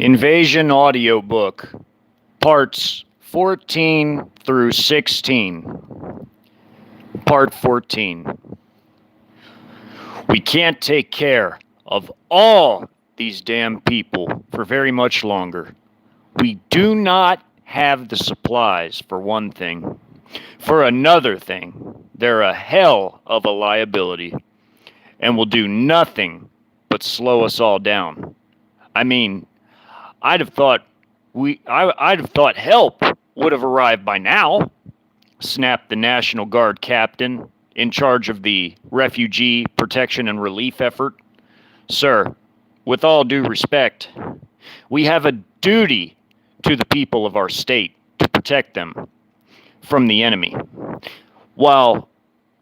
Invasion Audiobook, Parts 14 through 16. Part 14. We can't take care of all these damn people for very much longer. We do not have the supplies, for one thing. For another thing, they're a hell of a liability and will do nothing but slow us all down. I mean, I'd have thought help would have arrived by now, snapped the National Guard captain in charge of the refugee protection and relief effort. Sir, with all due respect, we have a duty to the people of our state to protect them from the enemy. While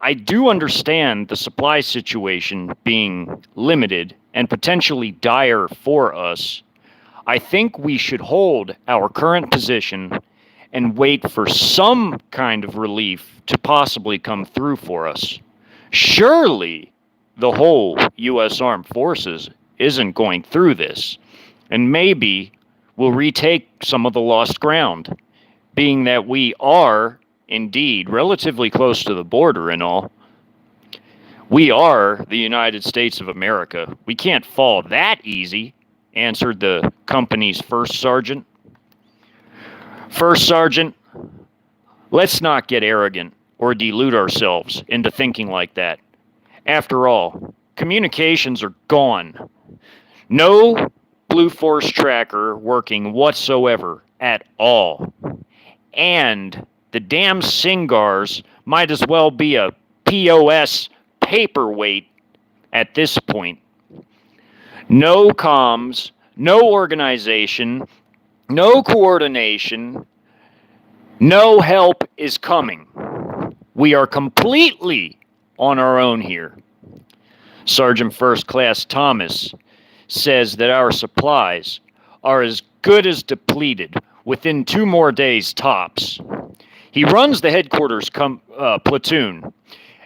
I do understand the supply situation being limited and potentially dire for us, I think we should hold our current position and wait for some kind of relief to possibly come through for us. Surely the whole U.S. Armed Forces isn't going through this, and maybe we'll retake some of the lost ground, being that we are, indeed, relatively close to the border and all. We are the United States of America. We can't fall that easy, answered the company's first sergeant. First sergeant, let's not get arrogant or delude ourselves into thinking like that. After all, communications are gone. No Blue Force tracker working whatsoever at all. And the damn Singars might as well be a POS paperweight at this point. No comms, no organization, no coordination, no help is coming. We are completely on our own here. Sergeant First Class Thomas says that our supplies are as good as depleted within 2 more days tops. He runs the headquarters platoon,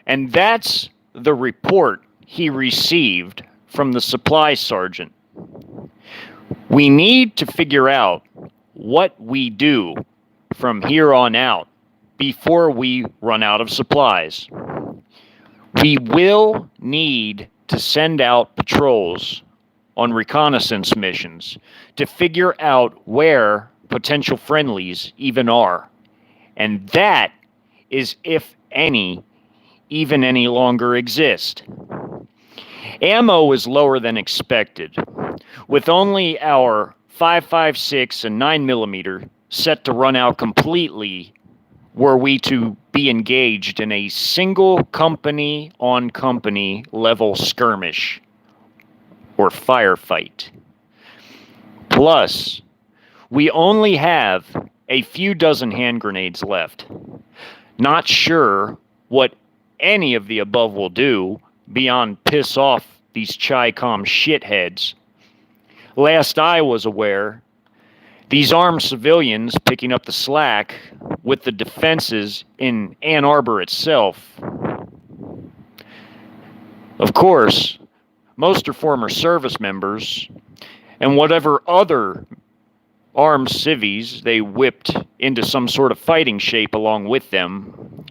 and that's the report he received from the supply sergeant. We need to figure out what we do from here on out before we run out of supplies. We will need to send out patrols on reconnaissance missions to figure out where potential friendlies even are. And that is if any even any longer exist. Ammo is lower than expected, with only our 5.56 and 9mm set to run out completely were we to be engaged in a single company-on-company level skirmish or firefight. Plus, we only have a few dozen hand grenades left. Not sure what any of the above will do beyond piss off these Chi-Com shitheads. Last I was aware, these armed civilians picking up the slack with the defenses in Ann Arbor itself. Of course, most are former service members, and whatever other armed civvies they whipped into some sort of fighting shape along with them.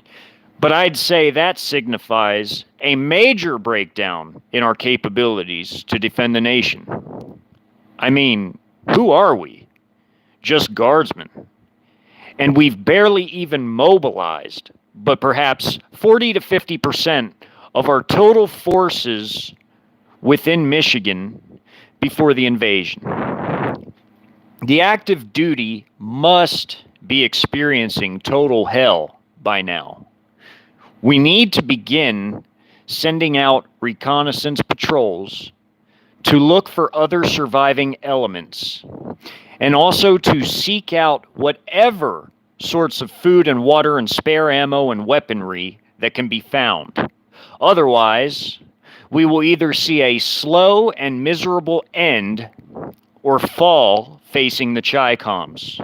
But I'd say that signifies a major breakdown in our capabilities to defend the nation. I mean, who are we? Just guardsmen. And we've barely even mobilized, but perhaps 40 to 50% of our total forces within Michigan before the invasion. The active duty must be experiencing total hell by now. We need to begin sending out reconnaissance patrols to look for other surviving elements, and also to seek out whatever sorts of food and water and spare ammo and weaponry that can be found. Otherwise, we will either see a slow and miserable end or fall facing the Chi-Coms,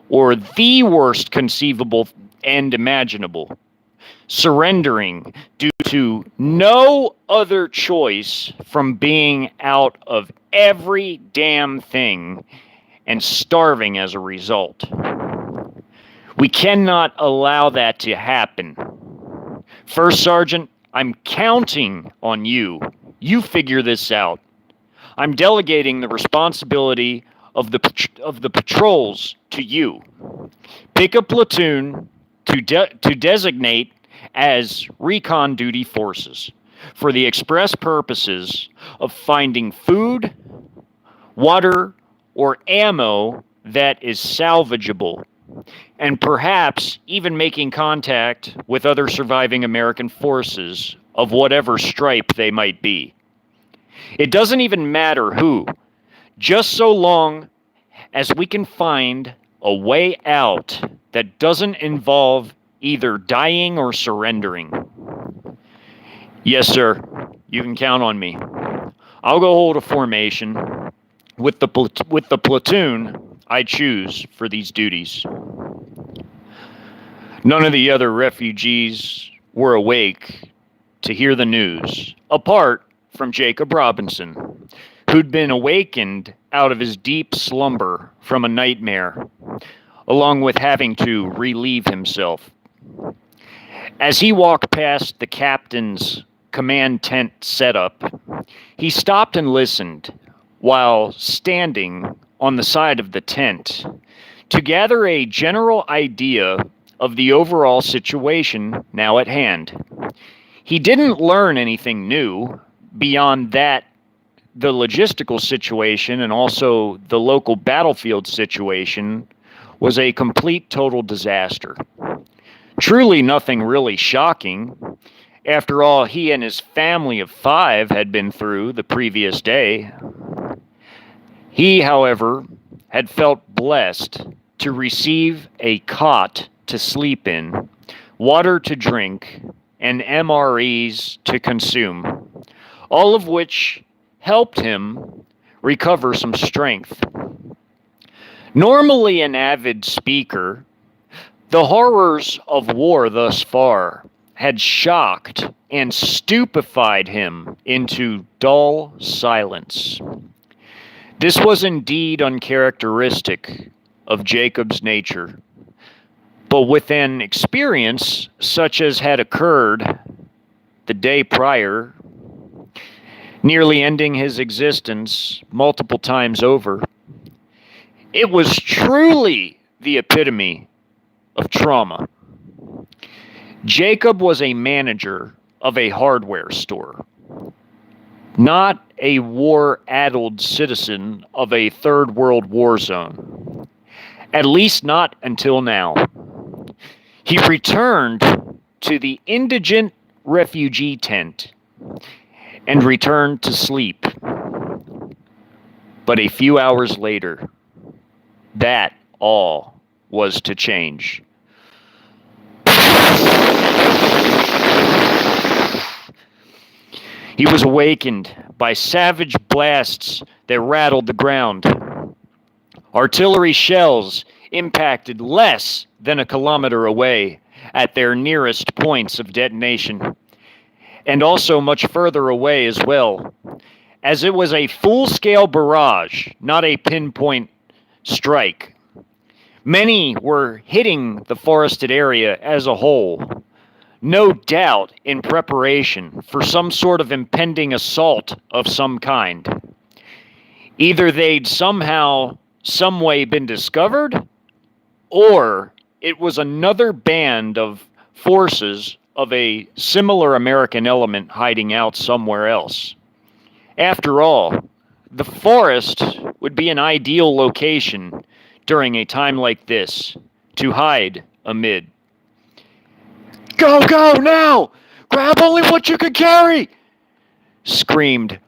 or the worst conceivable end imaginable. surrendering due to no other choice from being out of every damn thing and starving as a result. We cannot allow that to happen. First Sergeant, I'm counting on you. You figure this out. I'm delegating the responsibility of the patrols to you. Pick a platoon to designate as recon duty forces for the express purposes of finding food, water, or ammo that is salvageable, and perhaps even making contact with other surviving American forces of whatever stripe they might be. It doesn't even matter who, just so long as we can find a way out that doesn't involve either dying or surrendering. Yes, sir. You can count on me. I'll go hold a formation with the platoon I choose for these duties. None of the other refugees were awake to hear the news, apart from Jacob Robinson, who'd been awakened out of his deep slumber from a nightmare, along with having to relieve himself. As he walked past the captain's command tent setup, he stopped and listened while standing on the side of the tent to gather a general idea of the overall situation now at hand. He didn't learn anything new beyond that the logistical situation and also the local battlefield situation was a complete total disaster. Truly nothing really shocking. After all, he and his family of 5 had been through the previous day. He, however, had felt blessed to receive a cot to sleep in, water to drink, and MREs to consume, all of which helped him recover some strength. Normally an avid speaker, the horrors of war thus far had shocked and stupefied him into dull silence. This was indeed uncharacteristic of Jacob's nature, but with an experience such as had occurred the day prior, nearly ending his existence multiple times over, it was truly the epitome of trauma. Jacob was a manager of a hardware store, not a war-addled citizen of a third world war zone, at least not until now. He returned to the indigent refugee tent and returned to sleep. But a few hours later, that all was to change. He was awakened by savage blasts that rattled the ground. Artillery shells impacted less than a kilometer away at their nearest points of detonation, and also much further away as well, as it was a full-scale barrage, not a pinpoint strike. Many were hitting the forested area as a whole, no doubt in preparation for some sort of impending assault of some kind. Either they'd somehow, some way been discovered, or it was another band of forces of a similar American element hiding out somewhere else. After all, the forest would be an ideal location during a time like this to hide amid. "Go, go, now! Grab only what you can carry!" screamed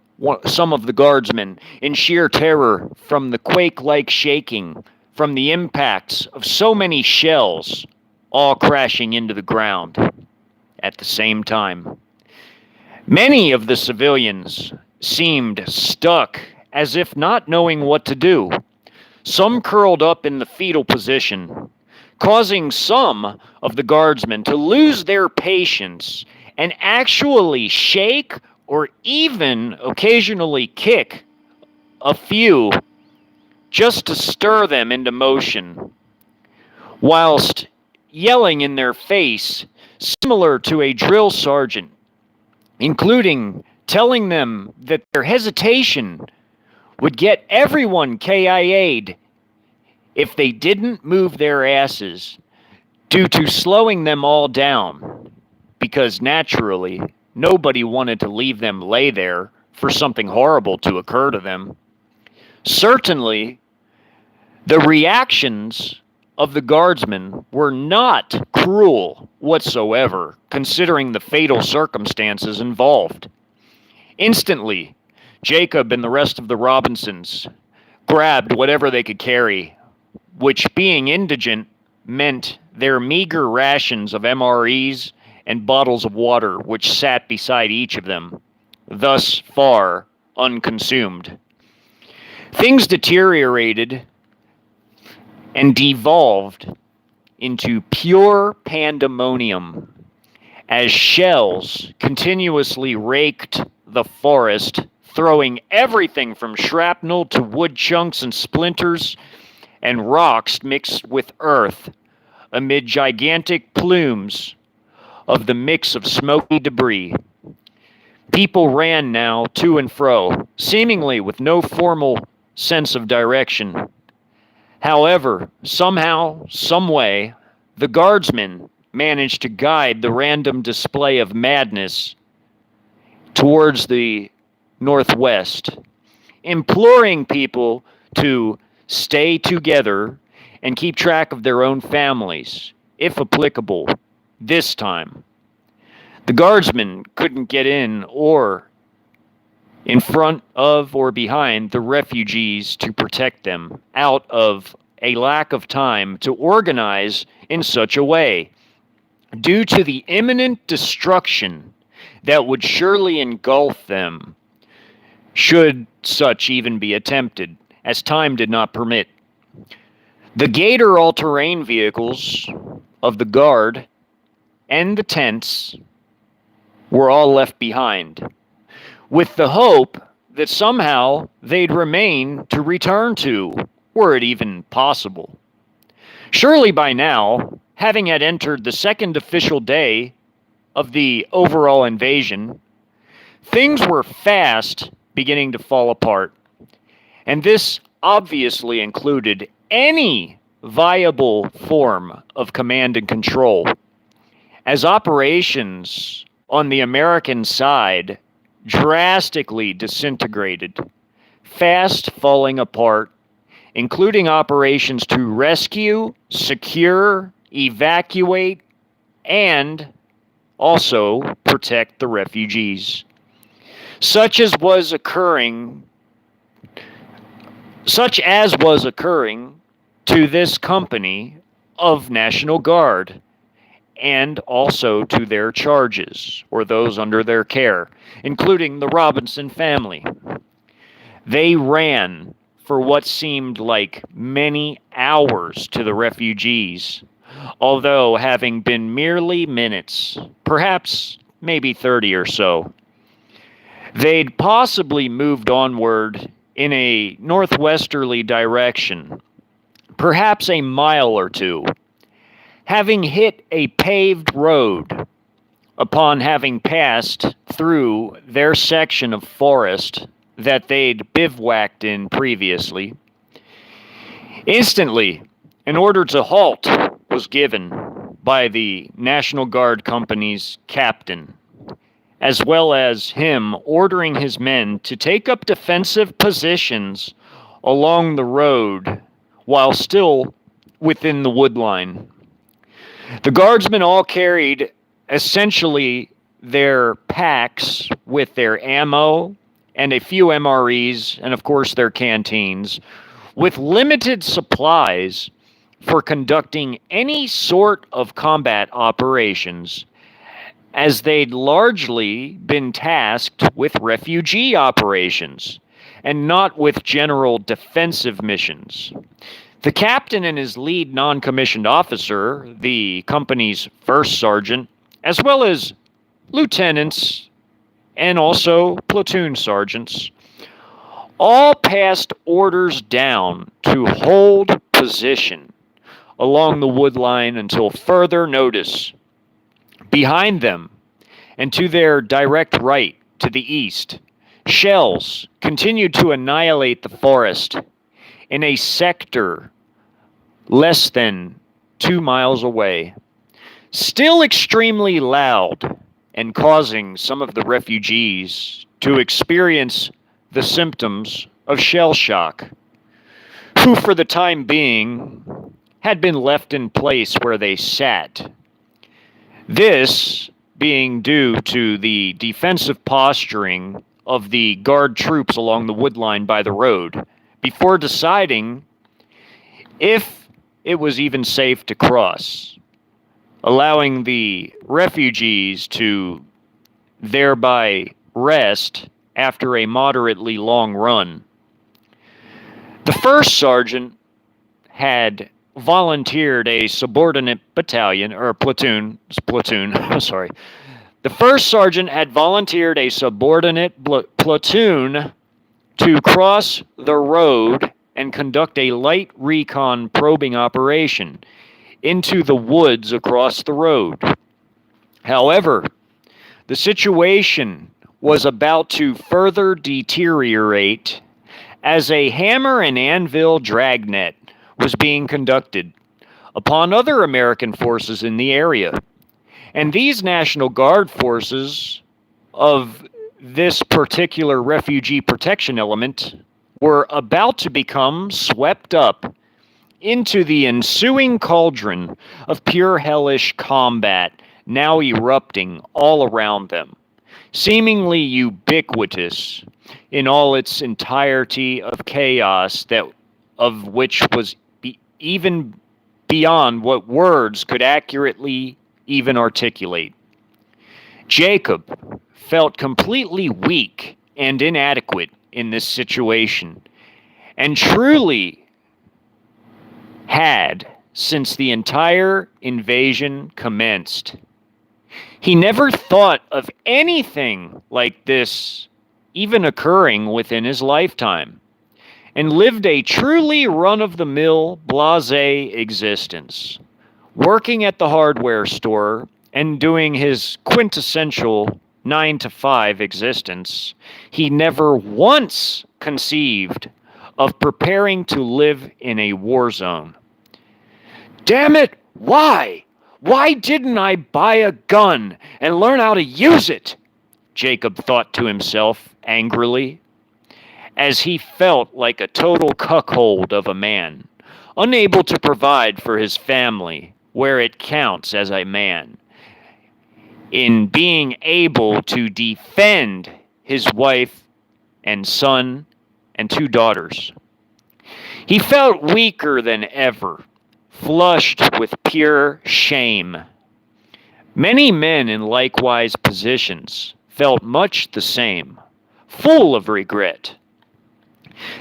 some of the guardsmen in sheer terror from the quake-like shaking from the impacts of so many shells all crashing into the ground at the same time. Many of the civilians seemed stuck as if not knowing what to do. Some curled up in the fetal position, causing some of the guardsmen to lose their patience and actually shake or even occasionally kick a few just to stir them into motion, whilst yelling in their face, similar to a drill sergeant, including telling them that their hesitation would get everyone KIA'd if they didn't move their asses due to slowing them all down, because naturally, nobody wanted to leave them lay there for something horrible to occur to them. Certainly, the reactions of the guardsmen were not cruel whatsoever, considering the fatal circumstances involved. Instantly, Jacob and the rest of the Robinsons grabbed whatever they could carry, which, being indigent, meant their meager rations of MREs and bottles of water which sat beside each of them, thus far unconsumed. Things deteriorated and devolved into pure pandemonium as shells continuously raked the forest, throwing everything from shrapnel to wood chunks and splinters and rocks mixed with earth amid gigantic plumes of the mix of smoky debris. People ran now to and fro, seemingly with no formal sense of direction. However, somehow, someway, the guardsmen managed to guide the random display of madness towards the northwest, imploring people to stay together and keep track of their own families, if applicable, this time. The guardsmen couldn't get in or in front of or behind the refugees to protect them out of a lack of time to organize in such a way, due to the imminent destruction that would surely engulf them should such even be attempted, as time did not permit. The Gator all-terrain vehicles of the Guard and the tents were all left behind, with the hope that somehow they'd remain to return to, were it even possible. Surely by now, having had entered the second official day of the overall invasion, things were fast beginning to fall apart. And this obviously included any viable form of command and control, as operations on the American side drastically disintegrated, fast falling apart, including operations to rescue, secure, evacuate, and also protect the refugees. Such as was occurring to this company of National Guard, and also to their charges, or those under their care, including the Robinson family. They ran for what seemed like many hours to the refugees, although having been merely minutes, perhaps maybe 30 or so. They'd possibly moved onward in a northwesterly direction, perhaps a mile or two, having hit a paved road upon having passed through their section of forest that they'd bivouacked in previously. Instantly, an order to halt was given by the National Guard Company's captain, as well as him ordering his men to take up defensive positions along the road while still within the wood line. The guardsmen all carried essentially their packs with their ammo and a few MREs and, of course, their canteens, with limited supplies for conducting any sort of combat operations, as they'd largely been tasked with refugee operations and not with general defensive missions. The captain and his lead non-commissioned officer, the company's first sergeant, as well as lieutenants and also platoon sergeants, all passed orders down to hold position along the wood line until further notice. Behind them, and to their direct right, to the east, shells continued to annihilate the forest in a sector less than 2 miles away, still extremely loud and causing some of the refugees to experience the symptoms of shell shock, who for the time being had been left in place where they sat. This being due to the defensive posturing of the guard troops along the wood line by the road before deciding if it was even safe to cross, allowing the refugees to thereby rest after a moderately long run. The first sergeant had volunteered a subordinate platoon. The first sergeant had volunteered a subordinate platoon to cross the road and conduct a light recon probing operation into the woods across the road. However, the situation was about to further deteriorate as a hammer and anvil dragnet was being conducted upon other American forces in the area. And these National Guard forces of this particular refugee protection element were about to become swept up into the ensuing cauldron of pure hellish combat now erupting all around them, seemingly ubiquitous in all its entirety of chaos that of which was even beyond what words could accurately even articulate. Jacob felt completely weak and inadequate in this situation, and truly had since the entire invasion commenced. He never thought of anything like this even occurring within his lifetime, and lived a truly run-of-the-mill, blasé existence, working at the hardware store and doing his quintessential 9-to-5 existence. He never once conceived of preparing to live in a war zone. Damn it, why? Why didn't I buy a gun and learn how to use it? Jacob thought to himself angrily, as he felt like a total cuckold of a man, unable to provide for his family where it counts as a man, in being able to defend his wife and son and 2 daughters. He felt weaker than ever, flushed with pure shame. Many men in likewise positions felt much the same, full of regret.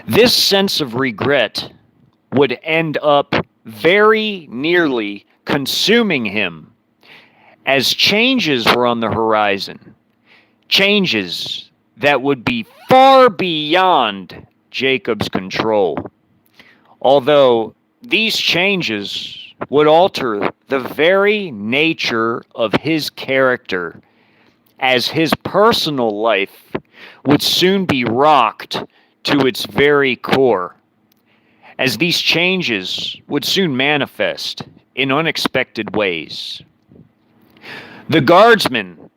This sense of regret would end up very nearly consuming him as changes were on the horizon, changes that would be far beyond Jacob's control. Although these changes would alter the very nature of his character, as his personal life would soon be rocked to its very core, as these changes would soon manifest in unexpected ways. The guardsmen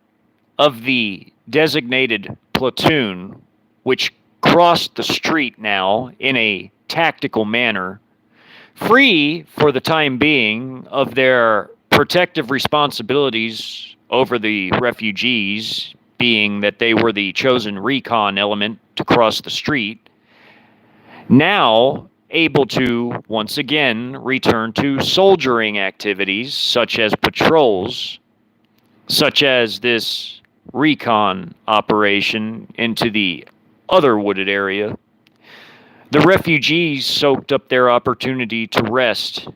of the designated platoon, which crossed the street now in a tactical manner, free for the time being of their protective responsibilities over the refugees, being that they were the chosen recon element to cross the street, now able to once again return to soldiering activities such as patrols, such as this recon operation into the other wooded area. The refugees soaked up their opportunity to rest,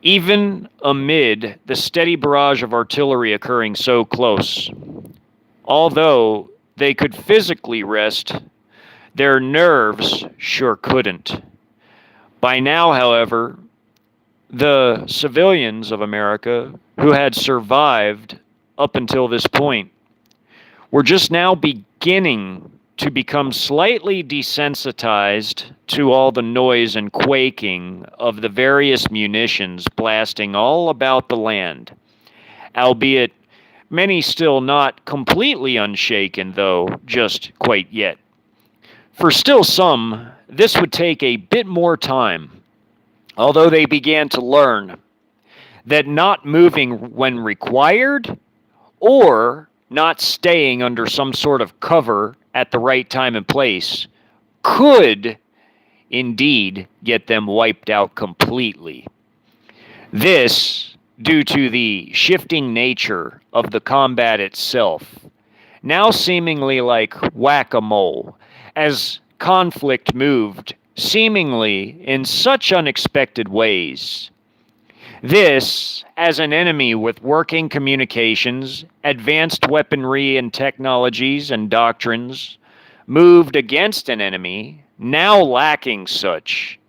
even amid the steady barrage of artillery occurring so close. Although they could physically rest, their nerves sure couldn't. By now, however, the civilians of America who had survived up until this point were just now beginning to become slightly desensitized to all the noise and quaking of the various munitions blasting all about the land, albeit many still not completely unshaken, though, just quite yet. For still some, this would take a bit more time, although they began to learn that not moving when required or not staying under some sort of cover at the right time and place could indeed get them wiped out completely. This, due to the shifting nature of the combat itself, now seemingly like whack-a-mole, as conflict moved seemingly in such unexpected ways. This, as an enemy with working communications, advanced weaponry and technologies and doctrines, moved against an enemy, now lacking such,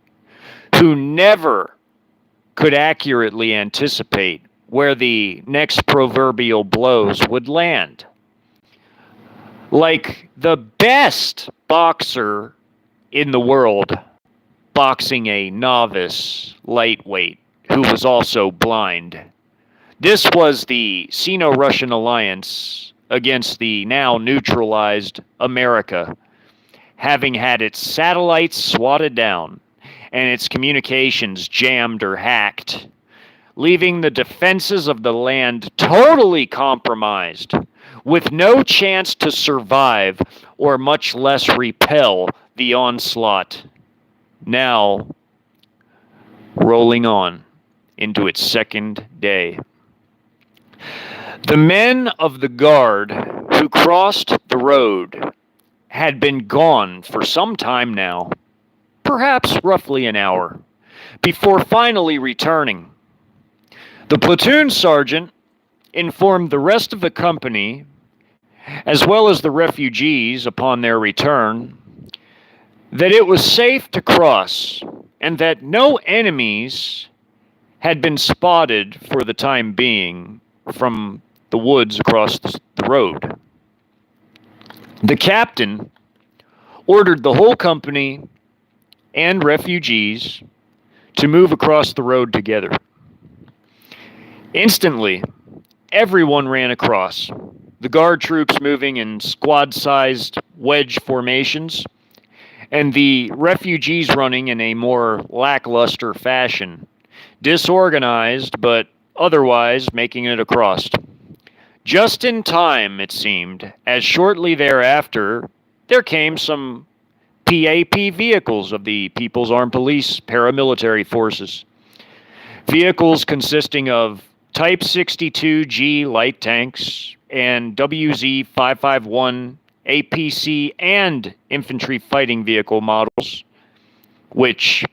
who never could accurately anticipate where the next proverbial blows would land. Like the best boxer in the world boxing a novice lightweight who was also blind. This was the Sino-Russian alliance against the now neutralized America, having had its satellites swatted down and its communications jammed or hacked, leaving the defenses of the land totally compromised, with no chance to survive or much less repel the onslaught. Now, rolling on into its second day. The men of the guard who crossed the road had been gone for some time now, perhaps roughly an hour, before finally returning. The platoon sergeant informed the rest of the company, as well as the refugees upon their return, that it was safe to cross and that no enemies had been spotted for the time being from the woods across the road. The captain ordered the whole company and refugees to move across the road together. Instantly, everyone ran across, the guard troops moving in squad-sized wedge formations, and the refugees running in a more lackluster fashion, disorganized but otherwise making it across. Just in time, it seemed, as shortly thereafter there came some PAP vehicles of the People's Armed Police paramilitary forces. Vehicles consisting of Type 62G light tanks and WZ-551 APC and infantry fighting vehicle models, which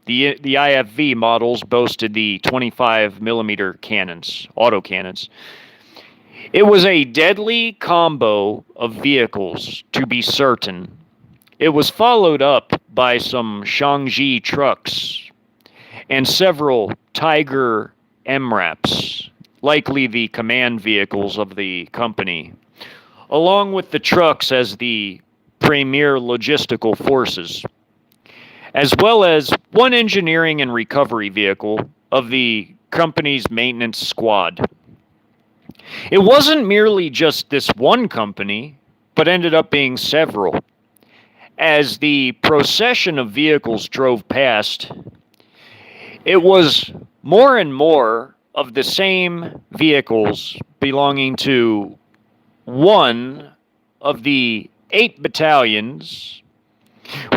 the IFV models boasted the 25 millimeter cannons, autocannons. It was a deadly combo of vehicles, to be certain. It was followed up by some Shangji trucks and several Tiger MRAPs, likely the command vehicles of the company, along with the trucks as the premier logistical forces, as well as one engineering and recovery vehicle of the company's maintenance squad. It wasn't merely just this one company, but ended up being several. As the procession of vehicles drove past, it was more and more of the same vehicles belonging to one of the 8 battalions,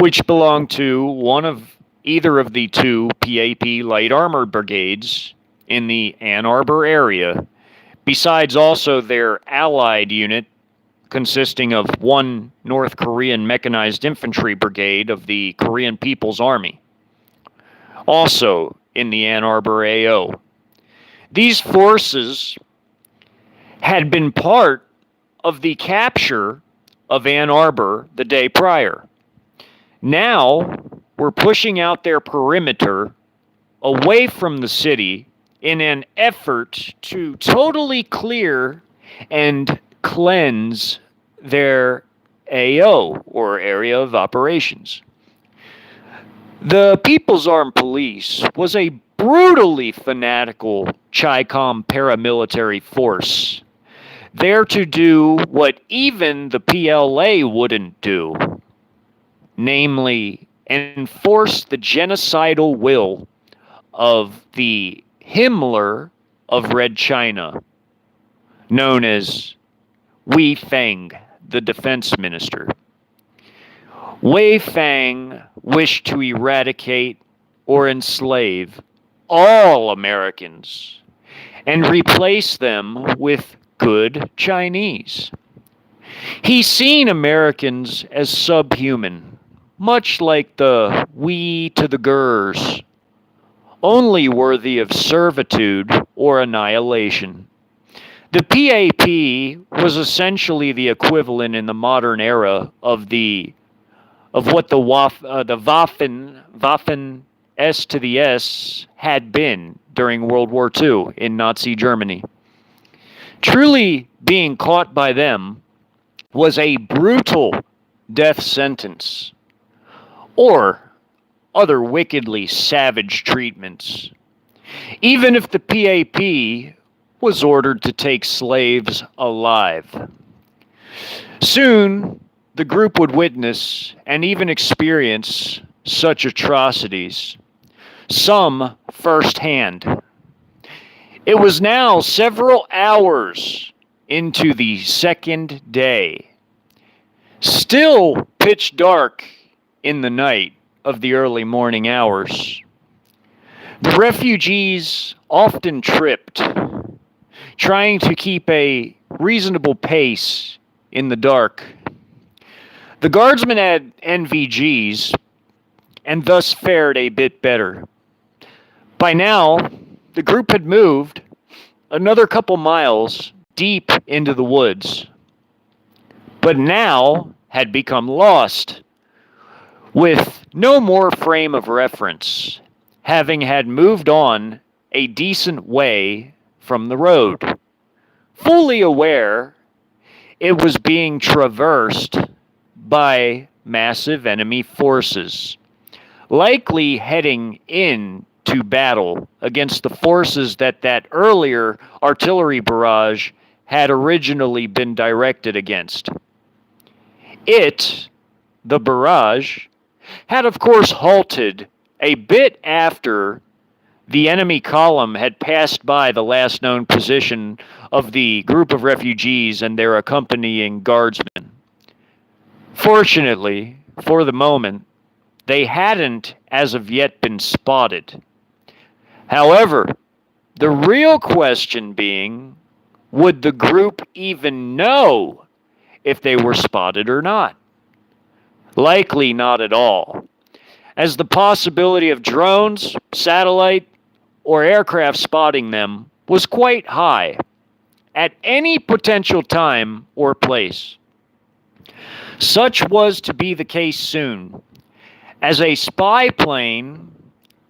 which belonged to one of either of the 2 PAP light armored brigades in the Ann Arbor area, besides also their allied unit consisting of one North Korean mechanized infantry brigade of the Korean People's Army, also in the Ann Arbor AO. These forces had been part of the capture of Ann Arbor the day prior. Now, we're pushing out their perimeter away from the city in an effort to totally clear and cleanse their AO, or area of operations. The People's Armed Police was a brutally fanatical Chi-Com paramilitary force, there to do what even the PLA wouldn't do, namely enforce the genocidal will of the Himmler of Red China, known as Wei Fang, the defense minister. Wei Fang wished to eradicate or enslave all Americans and replace them with good Chinese. He's seen Americans as subhuman, much like the we to the gers, only worthy of servitude or annihilation. The PAP was essentially the equivalent in the modern era of what the Waffen S to the S had been during World War II in Nazi Germany. Truly being caught by them was a brutal death sentence, or other wickedly savage treatments, even if the PAP was ordered to take slaves alive. Soon, the group would witness and even experience such atrocities, some firsthand. It was now several hours into the second day, still pitch dark in the night of the early morning hours. The refugees often tripped, trying to keep a reasonable pace in the dark. The guardsmen had NVGs and thus fared a bit better. By now, the group had moved another couple miles deep into the woods, but now had become lost, with no more frame of reference, having had moved on a decent way from the road, fully aware it was being traversed by massive enemy forces, likely heading in to battle against the forces that earlier artillery barrage had originally been directed against. The barrage, had of course halted a bit after the enemy column had passed by the last known position of the group of refugees and their accompanying guardsmen. Fortunately, for the moment, they hadn't as of yet been spotted. However, the real question being, would the group even know if they were spotted or not? Likely not at all, as the possibility of drones, satellite, or aircraft spotting them was quite high at any potential time or place. Such was to be the case soon, as a spy plane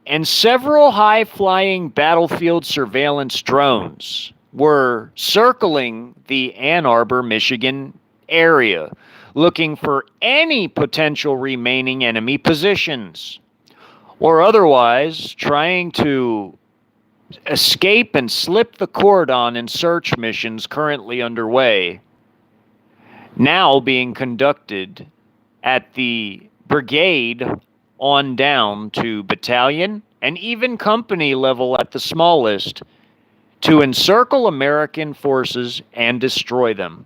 and several high-flying battlefield surveillance drones were circling the Ann Arbor, Michigan area, looking for any potential remaining enemy positions, or otherwise trying to escape and slip the cordon in search missions currently underway, now being conducted at the brigade on down to battalion and even company level at the smallest, to encircle American forces and destroy them.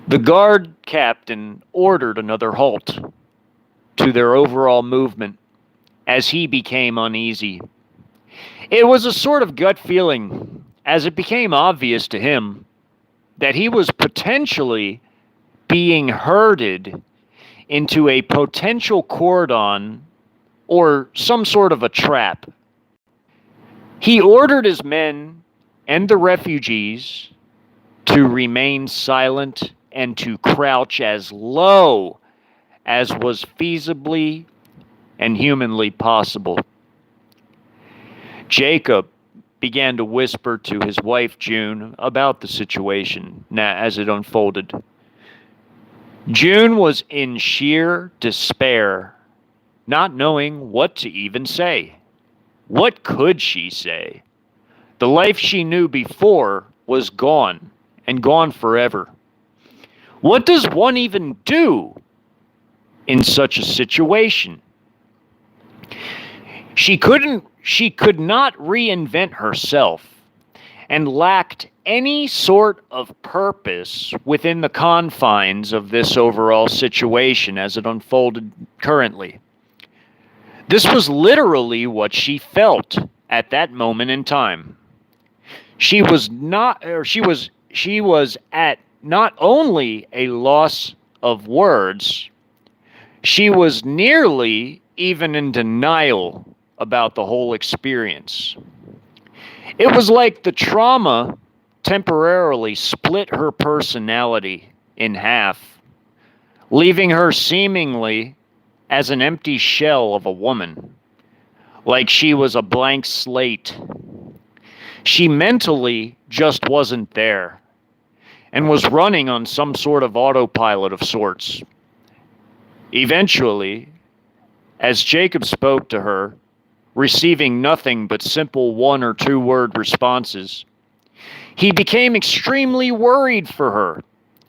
The guard captain ordered another halt to their overall movement as he became uneasy. It was a sort of gut feeling, as it became obvious to him that he was potentially being herded into a potential cordon or some sort of a trap. He ordered his men and the refugees to remain silent and to crouch as low as was feasibly and humanly possible. Jacob began to whisper to his wife June about the situation as it unfolded. June was in sheer despair, not knowing what to even say. What could she say? The life she knew before was gone, and gone forever. What does one even do in such a situation? She could not reinvent herself and lacked any sort of purpose within the confines of this overall situation as it unfolded currently. This was literally what she felt at that moment in time. She was at not only a loss of words, she was nearly even in denial about the whole experience. It was like the trauma temporarily split her personality in half, leaving her seemingly as an empty shell of a woman, like she was a blank slate. She mentally just wasn't there and was running on some sort of autopilot of sorts. Eventually, as Jacob spoke to her, receiving nothing but simple 1 or 2 word responses, he became extremely worried for her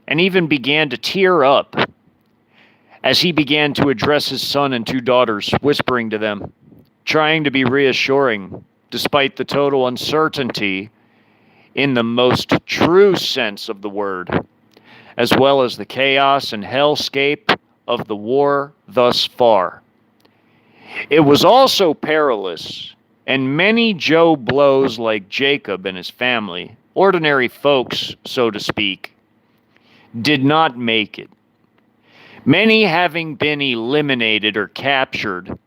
and even began to tear up as he began to address his son and 2 daughters, whispering to them, trying to be reassuring despite the total uncertainty in the most true sense of the word, as well as the chaos and hellscape of the war thus far. It was also perilous, and many Joe Blows like Jacob and his family, ordinary folks, so to speak, did not make it. Many having been eliminated or captured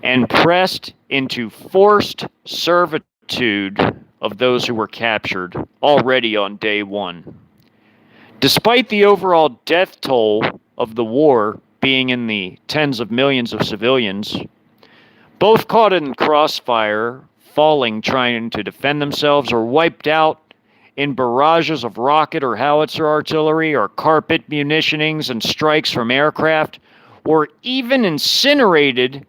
and pressed into forced servitude of those who were captured already on day 1. Despite the overall death toll of the war being in the tens of millions of civilians, both caught in crossfire, falling trying to defend themselves, or wiped out in barrages of rocket or howitzer artillery or carpet munitionings and strikes from aircraft, or even incinerated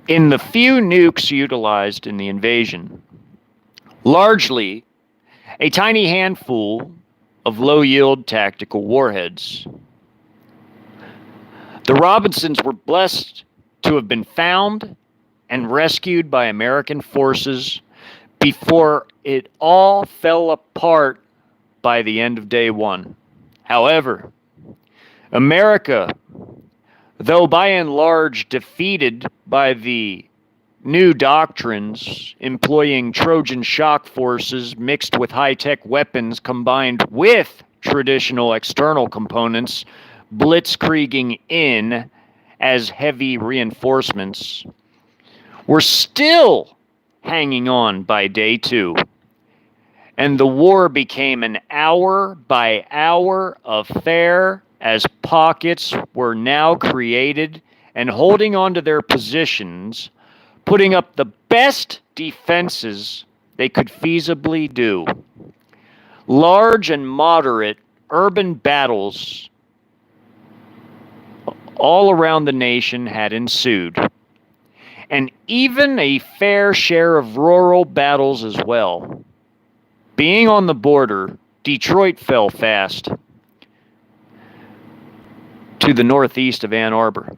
in the few nukes utilized in the invasion. Largely, a tiny handful of low-yield tactical warheads. The Robinsons were blessed to have been found and rescued by American forces before it all fell apart by the end of day 1. However, America, though by and large defeated by the new doctrines employing Trojan shock forces mixed with high-tech weapons combined with traditional external components, blitzkrieging in as heavy reinforcements, were still hanging on by day 2. And the war became an hour-by-hour affair as pockets were now created and holding on to their positions, putting up the best defenses they could feasibly do. Large and moderate urban battles all around the nation had ensued, and even a fair share of rural battles as well. Being on the border, Detroit fell fast to the northeast of Ann Arbor.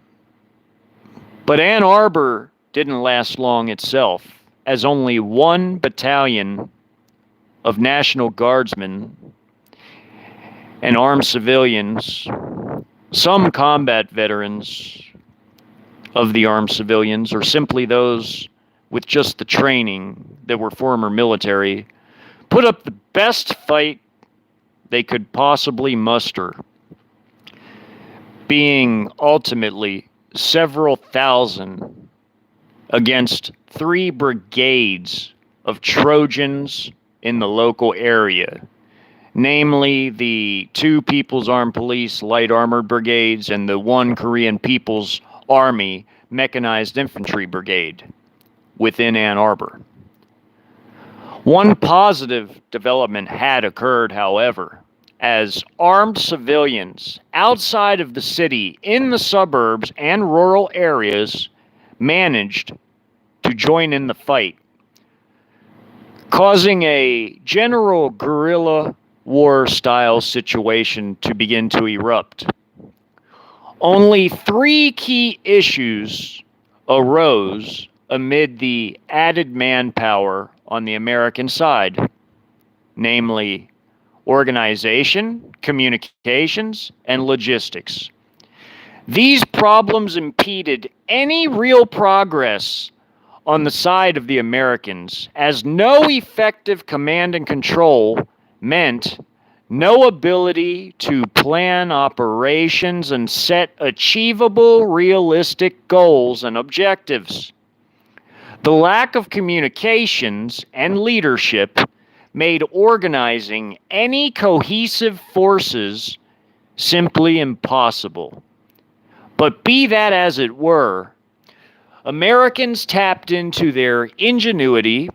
But Ann Arbor didn't last long itself, as only 1 battalion of National Guardsmen and armed civilians, some combat veterans of the armed civilians, or simply those with just the training that were former military, put up the best fight they could possibly muster, being ultimately several thousand against 3 brigades of Trojans in the local area, namely the 2 People's Armed Police Light Armored Brigades and the 1 Korean People's Army Mechanized Infantry Brigade within Ann Arbor. One positive development had occurred, however, as armed civilians outside of the city, in the suburbs and rural areas, managed to join in the fight, causing a general guerrilla war style situation to begin to erupt. Only 3 key issues arose amid the added manpower on the American side, namely organization, communications, and logistics. These problems impeded any real progress on the side of the Americans, as no effective command and control meant no ability to plan operations and set achievable, realistic goals and objectives. The lack of communications and leadership made organizing any cohesive forces simply impossible. But be that as it were, Americans tapped into their ingenuity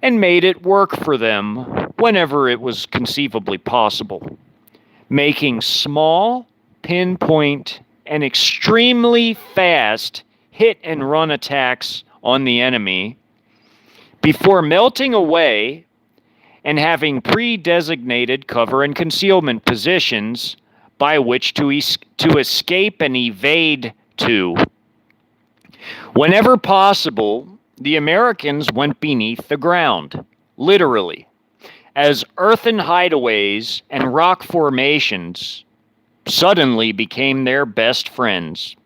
and made it work for them whenever it was conceivably possible, making small, pinpoint, and extremely fast hit-and-run attacks on the enemy before melting away and having pre-designated cover and concealment positions by which to escape and evade to. Whenever possible, the Americans went beneath the ground, literally, as earthen hideaways and rock formations suddenly became their best friends,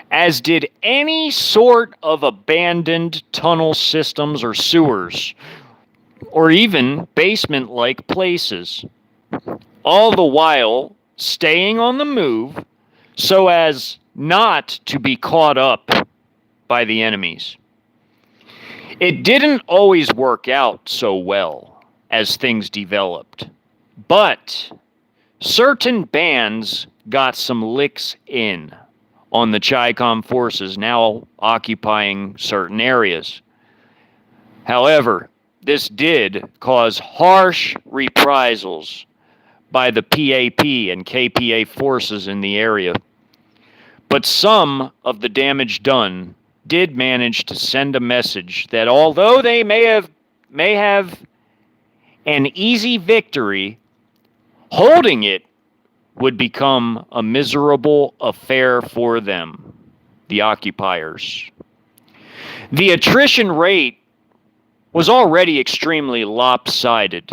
as did any sort of abandoned tunnel systems or sewers, or even basement-like places, all the while staying on the move so as not to be caught up by the enemies. It didn't always work out so well as things developed, but certain bands got some licks in on the Chi-Com forces now occupying certain areas. However, this did cause harsh reprisals by the PAP and KPA forces in the area. But some of the damage done did manage to send a message that although they may have an easy victory, holding it would become a miserable affair for them, the occupiers. The attrition rate was already extremely lopsided,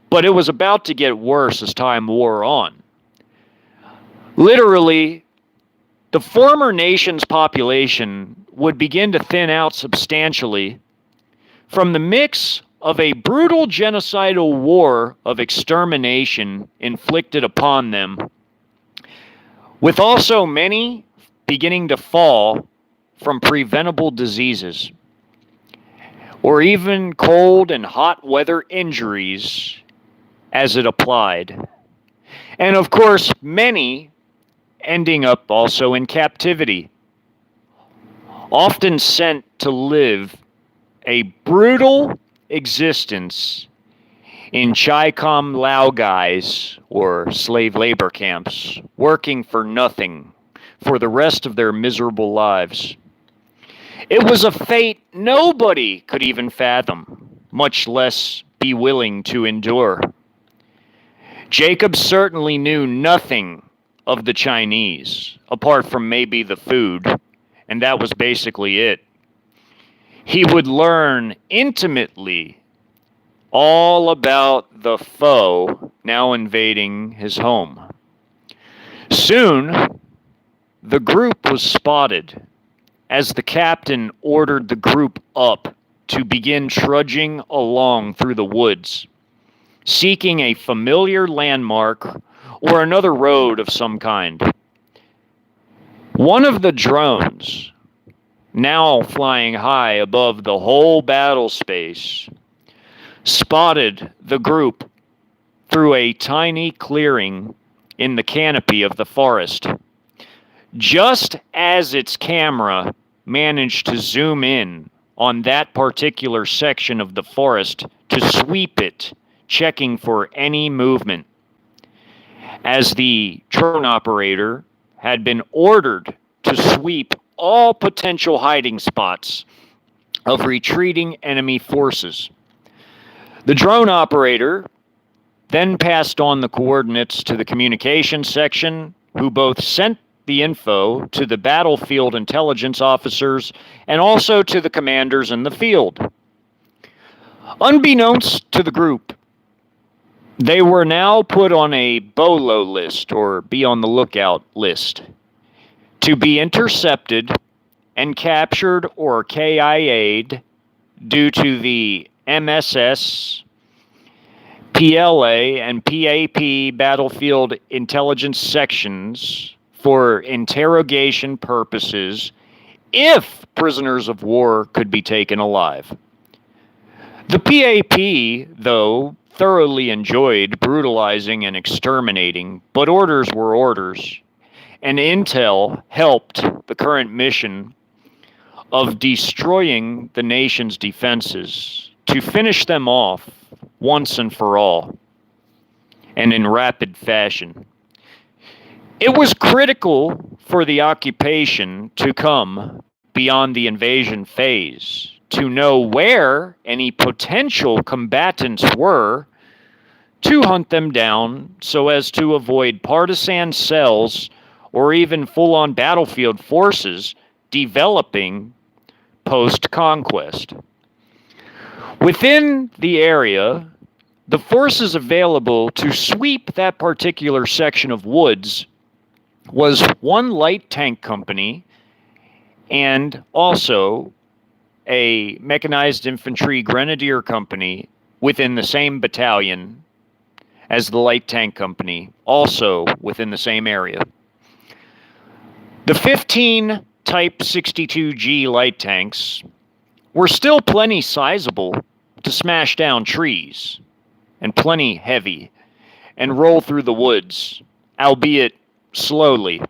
but it was about to get worse as time wore on. Literally, the former nation's population would begin to thin out substantially from the mix of a brutal genocidal war of extermination inflicted upon them, with also many beginning to fall from preventable diseases, or even cold and hot weather injuries as it applied. And of course, many ending up also in captivity, often sent to live a brutal existence in Chi-Com laogais, or slave labor camps, working for nothing for the rest of their miserable lives. It was a fate nobody could even fathom, much less be willing to endure. Jacob certainly knew nothing of the Chinese, apart from maybe the food, and that was basically it. He would learn intimately all about the foe now invading his home. Soon, the group was spotted as the captain ordered the group up to begin trudging along through the woods. seeking a familiar landmark or another road of some kind. One of the drones, now flying high above the whole battle space, spotted the group through a tiny clearing in the canopy of the forest. Just as its camera managed to zoom in on that particular section of the forest to sweep it, checking for any movement, as the drone operator had been ordered to sweep all potential hiding spots of retreating enemy forces. The drone operator then passed on the coordinates to the communications section, who both sent the info to the battlefield intelligence officers and also to the commanders in the field. Unbeknownst to the group, they were now put on a BOLO list, or be on the lookout list, to be intercepted and captured or KIA'd due to the MSS, PLA, and PAP battlefield intelligence sections for interrogation purposes if prisoners of war could be taken alive. The PAP, though, thoroughly enjoyed brutalizing and exterminating, but orders were orders, and intel helped the current mission of destroying the nation's defenses to finish them off once and for all, and in rapid fashion. It was critical for the occupation to come beyond the invasion phase, to know where any potential combatants were, to hunt them down so as to avoid partisan cells or even full-on battlefield forces developing post-conquest. Within the area, the forces available to sweep that particular section of woods was one light tank company and also a mechanized infantry grenadier company within the same battalion as the light tank company, also within the same area. The 15 Type 62G light tanks were still plenty sizable to smash down trees, and plenty heavy, and roll through the woods, albeit slowly.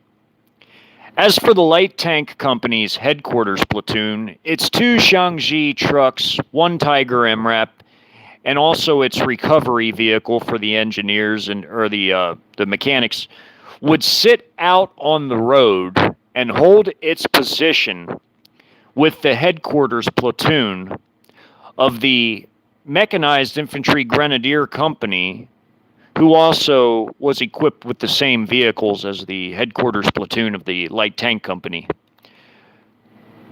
As for the light tank company's headquarters platoon, its 2 Shangji trucks, 1 Tiger MRAP, and also its recovery vehicle for the engineers or the mechanics, would sit out on the road and hold its position with the headquarters platoon of the mechanized infantry grenadier company, who also was equipped with the same vehicles as the headquarters platoon of the light tank company.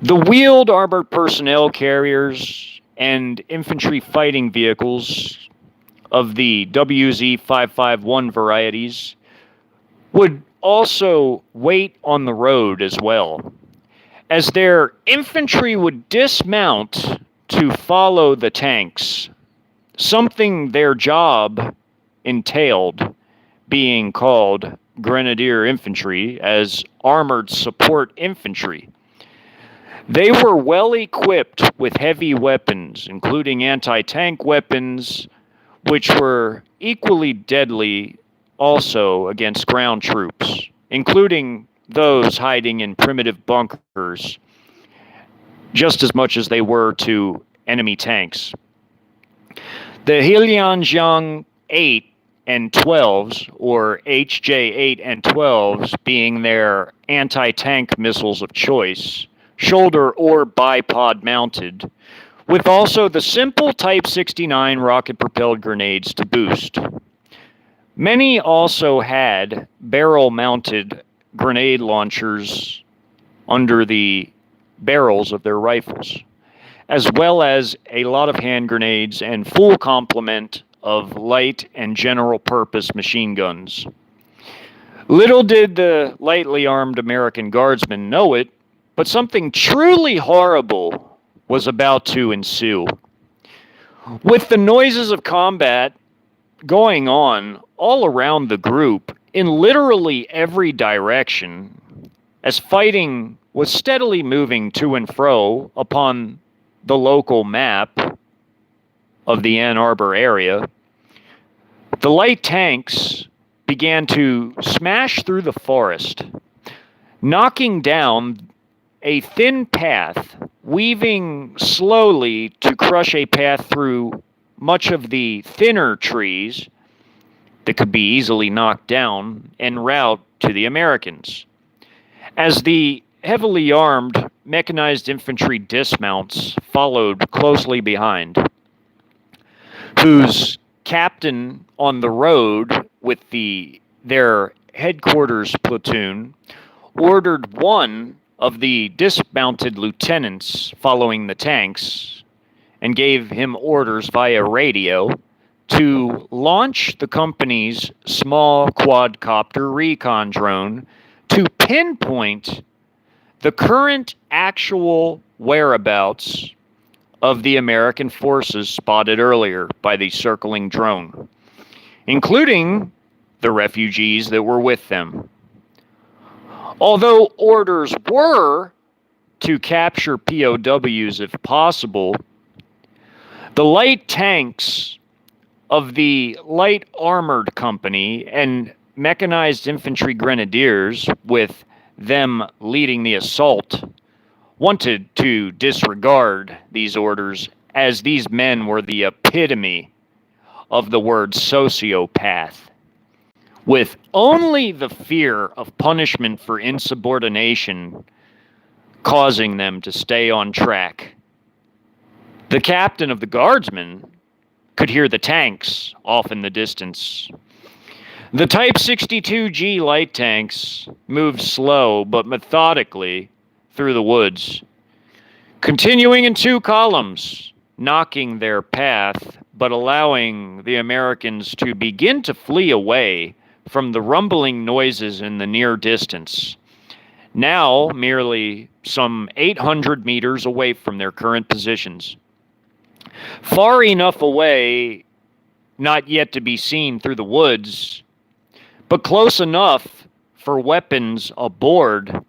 The wheeled armored personnel carriers and infantry fighting vehicles of the WZ-551 varieties would also wait on the road as well, as their infantry would dismount to follow the tanks, something their job entailed, being called grenadier infantry as armored support infantry. They were well equipped with heavy weapons, including anti-tank weapons, which were equally deadly also against ground troops, including those hiding in primitive bunkers, just as much as they were to enemy tanks. The Heilianjiang 8 and 12s, or HJ-8 and 12s, being their anti-tank missiles of choice, shoulder or bipod mounted, with also the simple Type 69 rocket-propelled grenades to boost. Many also had barrel-mounted grenade launchers under the barrels of their rifles, as well as a lot of hand grenades and full complement of light and general-purpose machine guns. Little did the lightly armed American Guardsmen know it, but something truly horrible was about to ensue. With the noises of combat going on all around the group in literally every direction as fighting was steadily moving to and fro upon the local map of the Ann Arbor area. The light tanks began to smash through the forest, knocking down a thin path, weaving slowly to crush a path through much of the thinner trees that could be easily knocked down en route to the Americans. As the heavily armed mechanized infantry dismounts followed closely behind, whose captain on the road with their headquarters platoon ordered one of the dismounted lieutenants following the tanks and gave him orders via radio to launch the company's small quadcopter recon drone to pinpoint the current actual whereabouts of the American forces spotted earlier by the circling drone, including the refugees that were with them. Although orders were to capture POWs if possible, the light tanks of the light armored company and mechanized infantry grenadiers, with them leading the assault, wanted to disregard these orders, as these men were the epitome of the word sociopath, with only the fear of punishment for insubordination causing them to stay on track. The captain of the guardsmen could hear the tanks off in the distance. The Type 62G light tanks moved slow but methodically through the woods, continuing in two columns, knocking their path, but allowing the Americans to begin to flee away from the rumbling noises in the near distance, now merely some 800 meters away from their current positions. Far enough away, not yet to be seen through the woods, but close enough for weapons aboard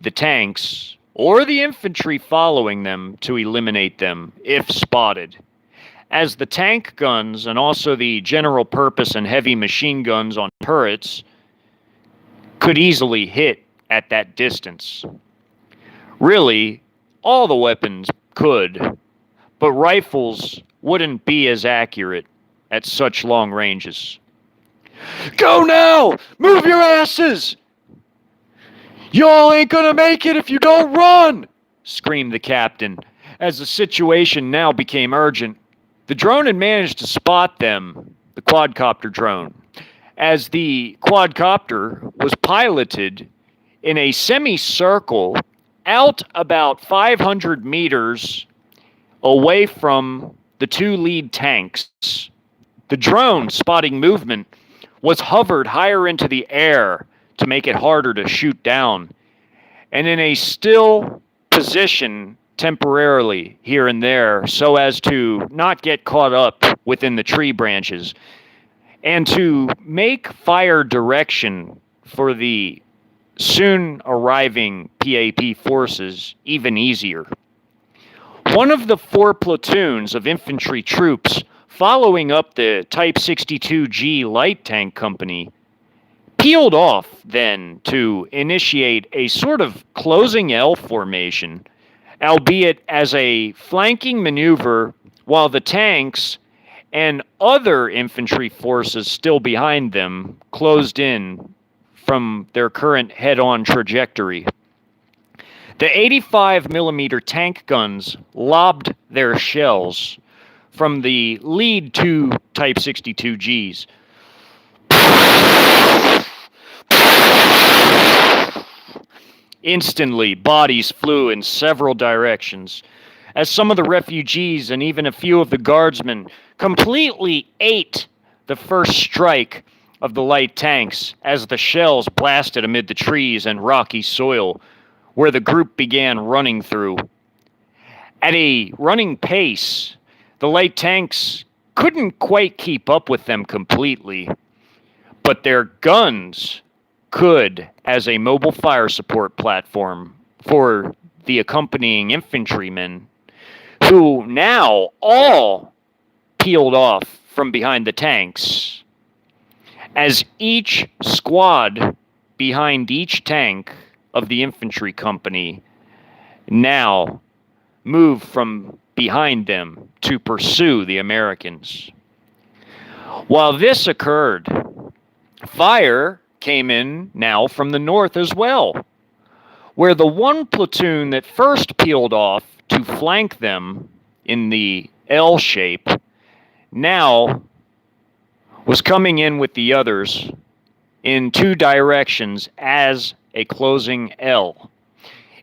the tanks or the infantry following them to eliminate them if spotted, as the tank guns and also the general purpose and heavy machine guns on turrets could easily hit at that distance. Really, all the weapons could, but rifles wouldn't be as accurate at such long ranges. "Go now! Move your asses! Y'all ain't gonna make it if you don't run!" screamed the captain, as the situation now became urgent. The drone had managed to spot them, the quadcopter drone, as the quadcopter was piloted in a semicircle out about 500 meters away from the two lead tanks. The drone, spotting movement, was hovered higher into the air to make it harder to shoot down, and in a still position temporarily here and there so as to not get caught up within the tree branches, and to make fire direction for the soon arriving PAP forces even easier. One of the 4 platoons of infantry troops following up the Type 62G light tank company peeled off then to initiate a sort of closing L formation, albeit as a flanking maneuver, while the tanks and other infantry forces still behind them closed in from their current head-on trajectory. The 85mm tank guns lobbed their shells from the lead 2 Type 62Gs. Instantly, bodies flew in several directions, as some of the refugees and even a few of the guardsmen completely ate the first strike of the light tanks as the shells blasted amid the trees and rocky soil where the group began running through. At a running pace, the light tanks couldn't quite keep up with them completely, but their guns could as a mobile fire support platform for the accompanying infantrymen, who now all peeled off from behind the tanks, as each squad behind each tank of the infantry company now moved from behind them to pursue the Americans. While this occurred, fire came in now from the north as well, where the one platoon that first peeled off to flank them in the L shape now was coming in with the others in two directions as a closing L.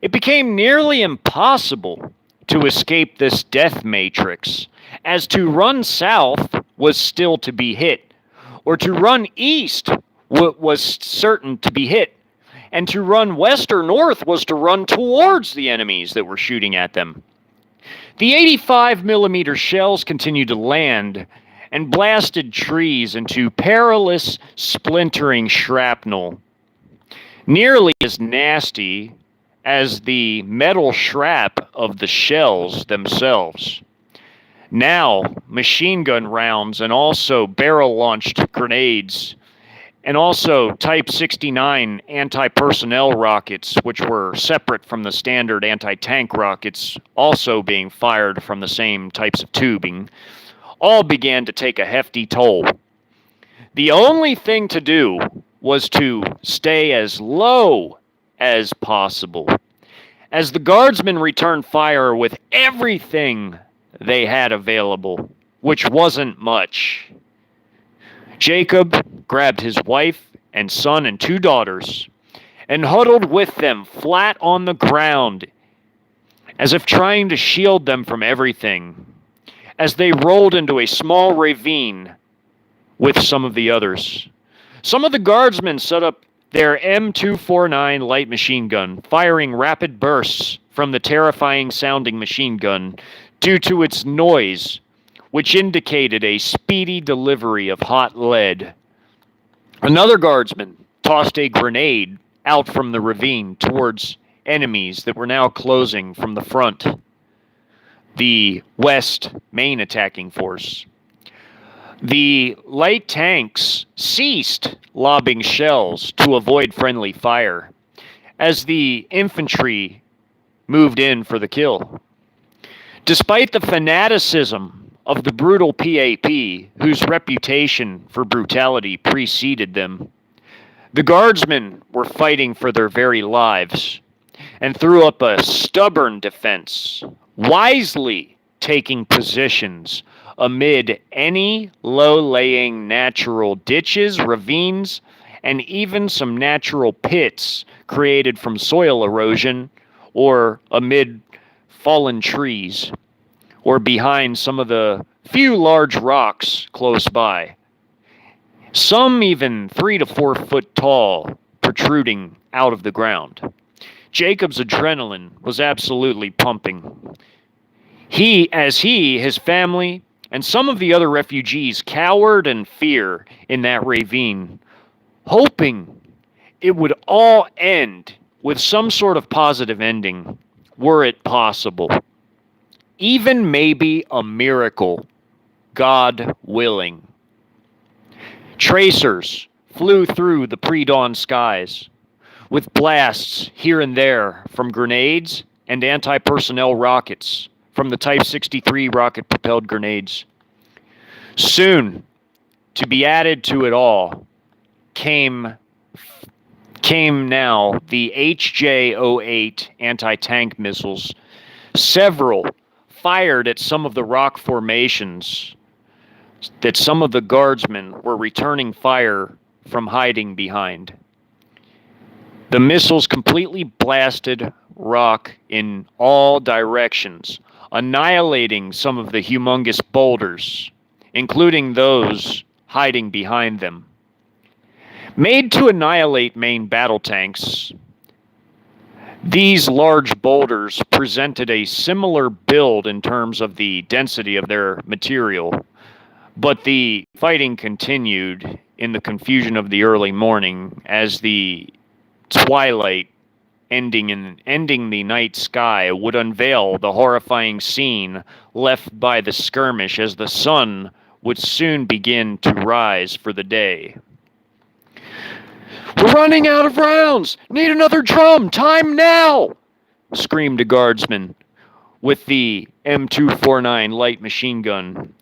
It became nearly impossible to escape this death matrix, as to run south was still to be hit, or to run east was certain to be hit, and to run west or north was to run towards the enemies that were shooting at them. The 85 millimeter shells continued to land and blasted trees into perilous, splintering shrapnel, nearly as nasty as the metal shrap of the shells themselves. Now, machine gun rounds and also barrel-launched grenades, and also Type 69 anti-personnel rockets, which were separate from the standard anti-tank rockets, also being fired from the same types of tubing, all began to take a hefty toll. The only thing to do was to stay as low as possible, as the guardsmen returned fire with everything they had available, which wasn't much. Jacob grabbed his wife and son and two daughters and huddled with them flat on the ground, as if trying to shield them from everything, as they rolled into a small ravine with some of the others. Some of the guardsmen set up their M249 light machine gun, firing rapid bursts from the terrifying sounding machine gun due to its noise, which indicated a speedy delivery of hot lead. Another guardsman tossed a grenade out from the ravine towards enemies that were now closing from the front, the west main attacking force. The light tanks ceased lobbing shells to avoid friendly fire as the infantry moved in for the kill. Despite the fanaticism of the brutal PAP, whose reputation for brutality preceded them, the guardsmen were fighting for their very lives and threw up a stubborn defense, wisely taking positions amid any low-laying natural ditches, ravines, and even some natural pits created from soil erosion or amid fallen trees or behind some of the few large rocks close by. Some even 3 to 4 foot tall, protruding out of the ground. Jacob's adrenaline was absolutely pumping. His family, and some of the other refugees cowered in fear in that ravine, hoping it would all end with some sort of positive ending, were it possible. Even maybe a miracle, God willing. Tracers flew through the pre-dawn skies, with blasts here and there from grenades and anti-personnel rockets from the Type 63 rocket-propelled grenades. Soon, to be added to it all, came now the HJ-08 anti-tank missiles, several fired at some of the rock formations that some of the guardsmen were returning fire from hiding behind. The missiles completely blasted rock in all directions, annihilating some of the humongous boulders, including those hiding behind them. Made to annihilate main battle tanks, these large boulders presented a similar build in terms of the density of their material, But the fighting continued in the confusion of the early morning as the twilight ending the night sky would unveil the horrifying scene left by the skirmish as the sun would soon begin to rise for the day. "We're running out of rounds! Need another drum! Time now!" screamed a guardsman with the M249 light machine gun,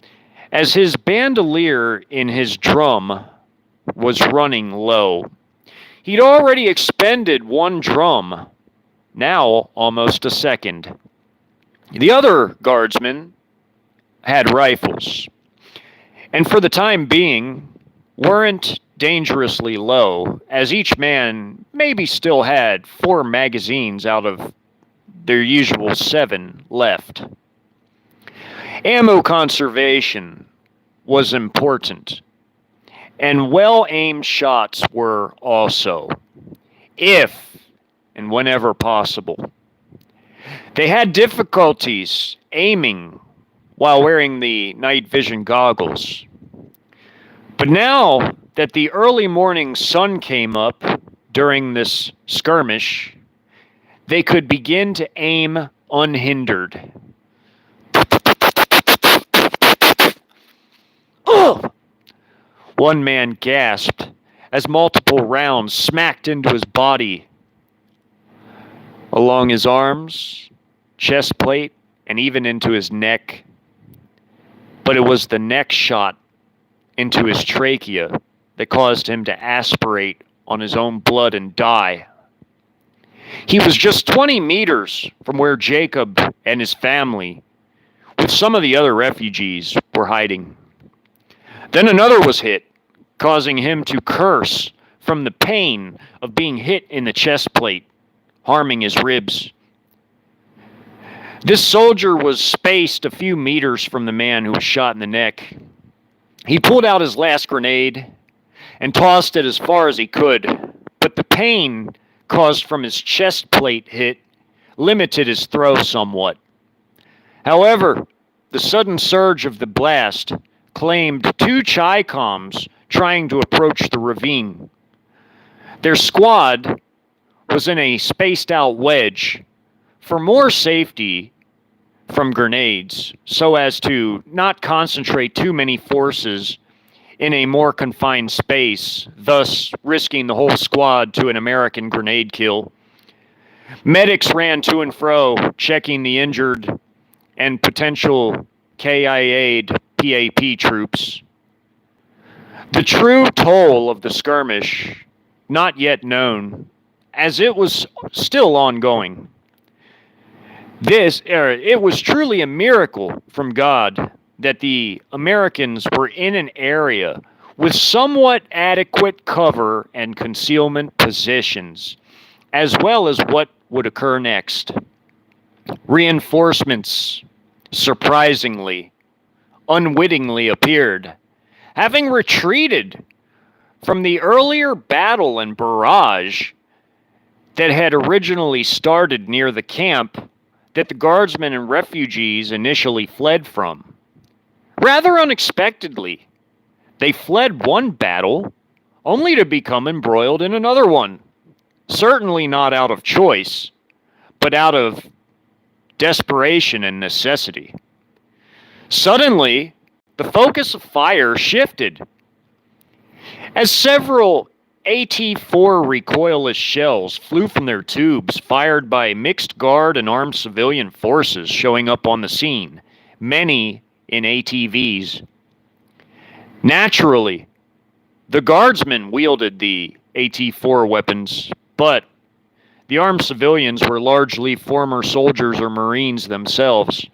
as his bandolier in his drum was running low. He'd already expended one drum, now almost a second. The other guardsmen had rifles, and for the time being weren't dangerously low, as each man maybe still had 4 magazines out of their usual 7 left. Ammo conservation was important, and well-aimed shots were also, if and whenever possible. They had difficulties aiming while wearing the night vision goggles. But now that the early morning sun came up during this skirmish, they could begin to aim unhindered. Ugh! One man gasped as multiple rounds smacked into his body, along his arms, chest plate, and even into his neck. But it was the next shot into his trachea that caused him to aspirate on his own blood and die. He was just 20 meters from where Jacob and his family, with some of the other refugees, were hiding. Then another was hit, causing him to curse from the pain of being hit in the chest plate, harming his ribs. This soldier was spaced a few meters from the man who was shot in the neck. He pulled out his last grenade and tossed it as far as he could, but the pain caused from his chest plate hit limited his throw somewhat. However, the sudden surge of the blast claimed 2 Chi-Coms trying to approach the ravine. Their squad was in a spaced-out wedge for more safety from grenades, so as to not concentrate too many forces in a more confined space, thus risking the whole squad to an American grenade kill. Medics ran to and fro, checking the injured and potential KIA'd PAP troops. The true toll of the skirmish, not yet known, as it was still ongoing. It was truly a miracle from God that the Americans were in an area with somewhat adequate cover and concealment positions, as well as what would occur next. Reinforcements, surprisingly, unwittingly appeared, having retreated from the earlier battle and barrage that had originally started near the camp that the guardsmen and refugees initially fled from. Rather unexpectedly, they fled one battle only to become embroiled in another one. Certainly not out of choice, but out of desperation and necessity. Suddenly, the focus of fire shifted as several AT-4 recoilless shells flew from their tubes, fired by mixed guard and armed civilian forces showing up on the scene, many in ATVs. Naturally, the guardsmen wielded the AT-4 weapons, but the armed civilians were largely former soldiers or Marines themselves,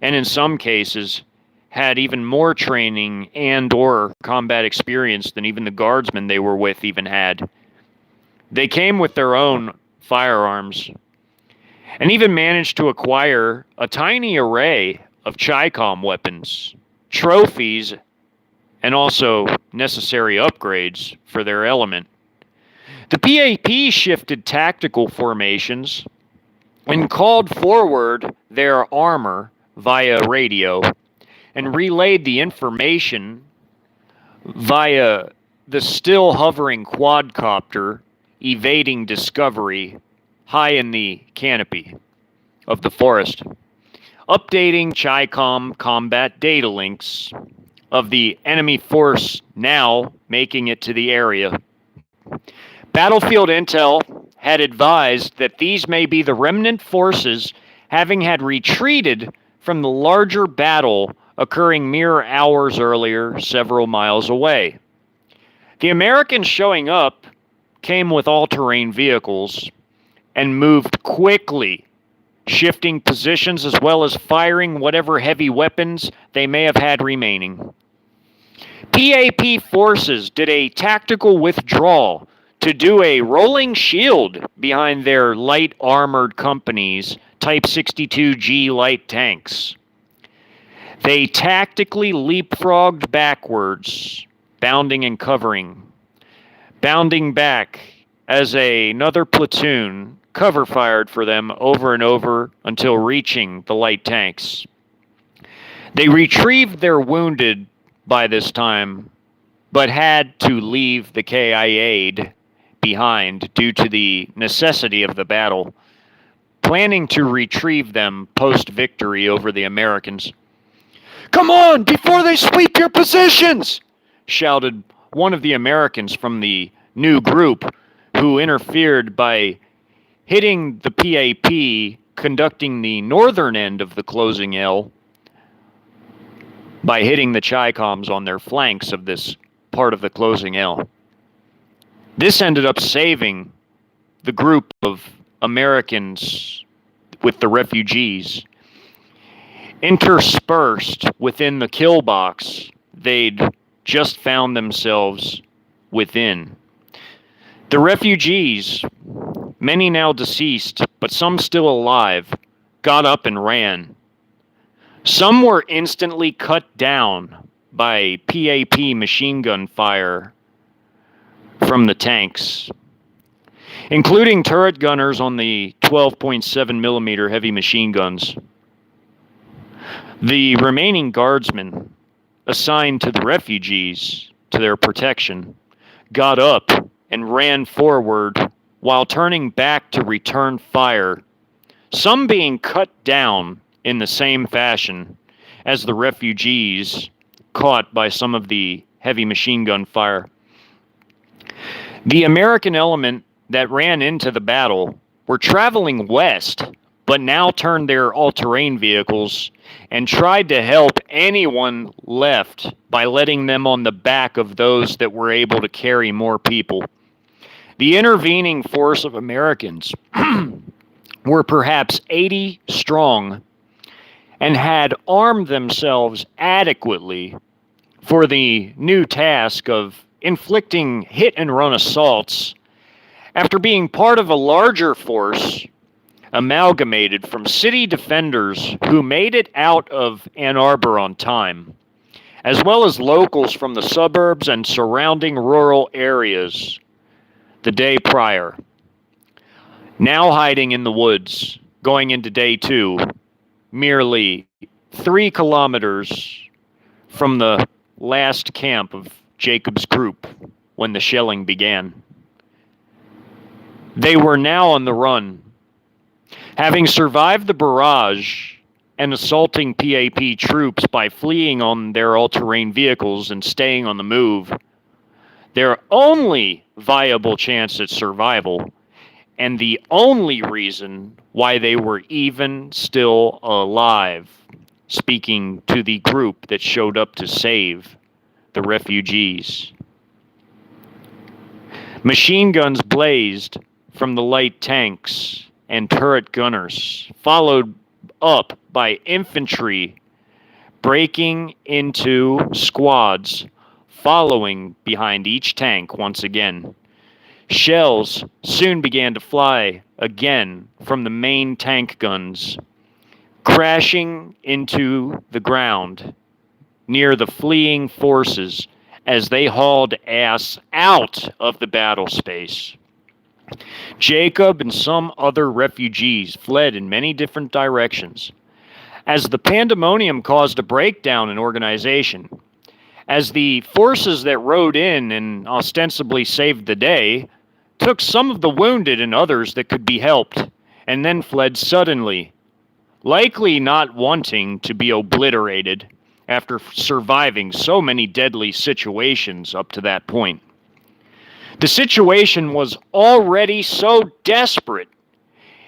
and in some cases had even more training and or combat experience than even the guardsmen they were with even had. They came with their own firearms and even managed to acquire a tiny array of Chi-Com weapons, trophies, and also necessary upgrades for their element. The PAP shifted tactical formations and called forward their armor via radio, and relayed the information via the still hovering quadcopter evading discovery high in the canopy of the forest, updating CHICOM combat data links of the enemy force now making it to the area. Battlefield intel had advised that these may be the remnant forces having had retreated from the larger battle occurring mere hours earlier, several miles away. The Americans showing up came with all-terrain vehicles and moved quickly, shifting positions as well as firing whatever heavy weapons they may have had remaining. PAP forces did a tactical withdrawal to do a rolling shield behind their light armored company's Type 62G light tanks. They tactically leapfrogged backwards, bounding and covering, bounding back as another platoon cover fired for them over and over until reaching the light tanks. They retrieved their wounded by this time, but had to leave the KIA'd behind due to the necessity of the battle, planning to retrieve them post-victory over the Americans. "Come on, before they sweep your positions!" shouted one of the Americans from the new group, who interfered by hitting the PAP conducting the northern end of the closing L by hitting the CHICOMs on their flanks of this part of the closing L. This ended up saving the group of Americans with the refugees. Interspersed within the kill box they'd just found themselves within. The refugees, many now deceased, but some still alive, got up and ran. Some were instantly cut down by PAP machine gun fire from the tanks, including turret gunners on the 12.7 millimeter heavy machine guns. The remaining guardsmen assigned to the refugees to their protection got up and ran forward while turning back to return fire, some being cut down in the same fashion as the refugees caught by some of the heavy machine gun fire. The American element that ran into the battle were traveling west, but now turned their all-terrain vehicles and tried to help anyone left by letting them on the back of those that were able to carry more people. The intervening force of Americans were perhaps 80 strong and had armed themselves adequately for the new task of inflicting hit-and-run assaults after being part of a larger force amalgamated from city defenders who made it out of Ann Arbor on time, as well as locals from the suburbs and surrounding rural areas the day prior. Now hiding in the woods, going into day 2, merely 3 kilometers from the last camp of Jacob's group when the shelling began. They were now on the run. Having survived the barrage and assaulting PAP troops by fleeing on their all-terrain vehicles and staying on the move, their only viable chance at survival, and the only reason why they were even still alive, speaking to the group that showed up to save the refugees. Machine guns blazed from the light tanks and turret gunners, followed up by infantry breaking into squads, following behind each tank once again. Shells soon began to fly again from the main tank guns, crashing into the ground near the fleeing forces as they hauled ass out of the battle space. Jacob and some other refugees fled in many different directions. as the pandemonium caused a breakdown in organization. As the forces that rode in and ostensibly saved the day took some of the wounded and others that could be helped, and then fled suddenly, likely not wanting to be obliterated after surviving so many deadly situations up to that point. The situation was already so desperate.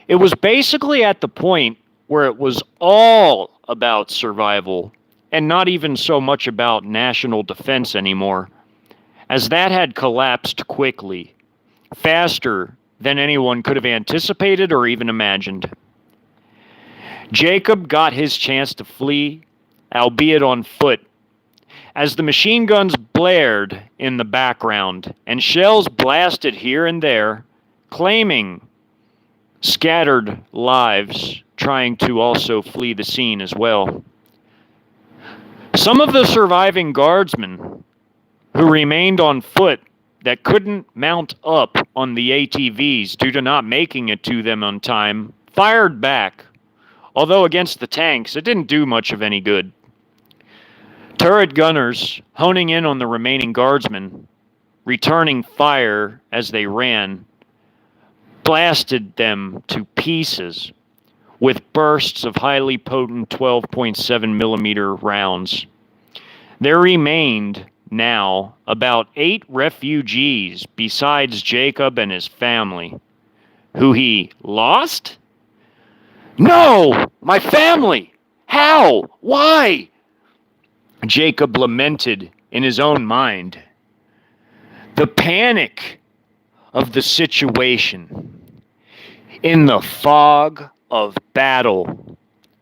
It was basically at the point where it was all about survival and not even so much about national defense anymore, as that had collapsed quickly, faster than anyone could have anticipated or even imagined. Jacob got his chance to flee, albeit on foot, as the machine guns blared in the background and shells blasted here and there, claiming scattered lives, trying to also flee the scene as well. Some of the surviving guardsmen who remained on foot that couldn't mount up on the ATVs due to not making it to them on time fired back, although against the tanks it didn't do much of any good. Turret gunners, honing in on the remaining guardsmen, returning fire as they ran, blasted them to pieces with bursts of highly potent 12.7 millimeter rounds. There remained now about 8 refugees besides Jacob and his family, who he lost? No! My family! How? Why? Jacob lamented in his own mind. The panic of the situation in the fog of battle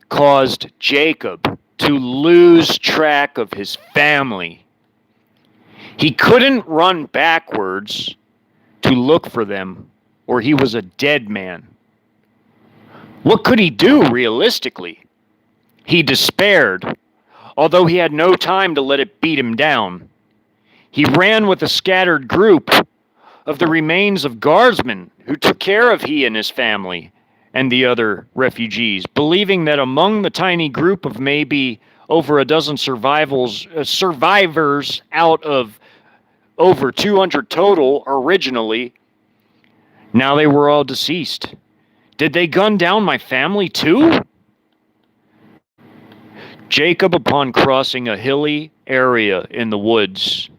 caused Jacob to lose track of his family. He couldn't run backwards to look for them, or he was a dead man. What could he do realistically? He despaired, although he had no time to let it beat him down. He ran with a scattered group of the remains of guardsmen who took care of he and his family and the other refugees, believing that among the tiny group of maybe over a dozen survivors out of over 200 total originally, now they were all deceased. Did they gun down my family too? Jacob, upon crossing a hilly area in the woods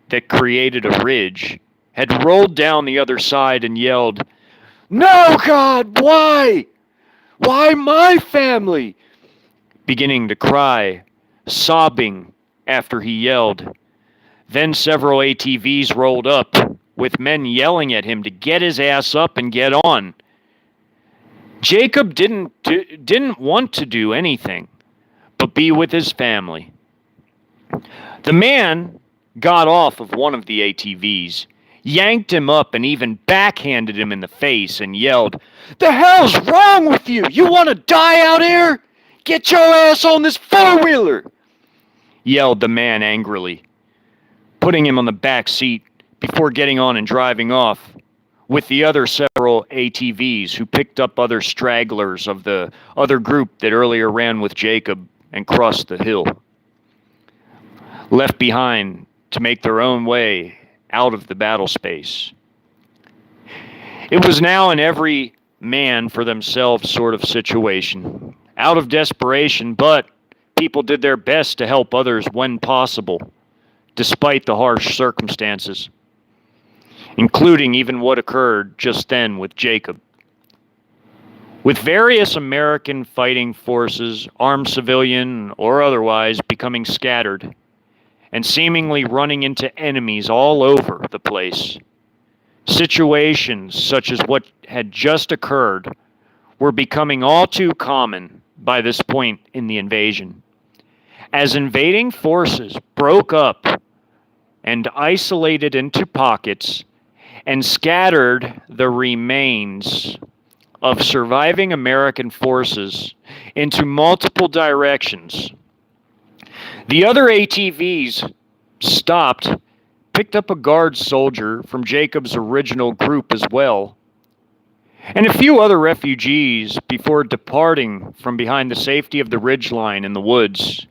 that created a ridge, had rolled down the other side and yelled, "No, God, why? Why my family?" Beginning to cry, sobbing after he yelled. Then several ATVs rolled up, with men yelling at him to get his ass up and get on. Jacob didn't want to do anything but be with his family. The man got off of one of the ATVs, yanked him up, and even backhanded him in the face and yelled, "The hell's wrong with you? You want to die out here? Get your ass on this four-wheeler!" yelled the man angrily, putting him on the back seat before getting on and driving off with the other several ATVs who picked up other stragglers of the other group that earlier ran with Jacob and crossed the hill, left behind to make their own way out of the battle space. It was now an every man for themselves sort of situation, out of desperation, but people did their best to help others when possible, despite the harsh circumstances, including even what occurred just then with Jacob. With various American fighting forces, armed civilian or otherwise, becoming scattered and seemingly running into enemies all over the place, situations such as what had just occurred were becoming all too common by this point in the invasion. As invading forces broke up and isolated into pockets and scattered the remains of surviving American forces into multiple directions, the other ATVs stopped, picked up a guard soldier from Jacob's original group as well, and a few other refugees before departing from behind the safety of the ridgeline in the woods,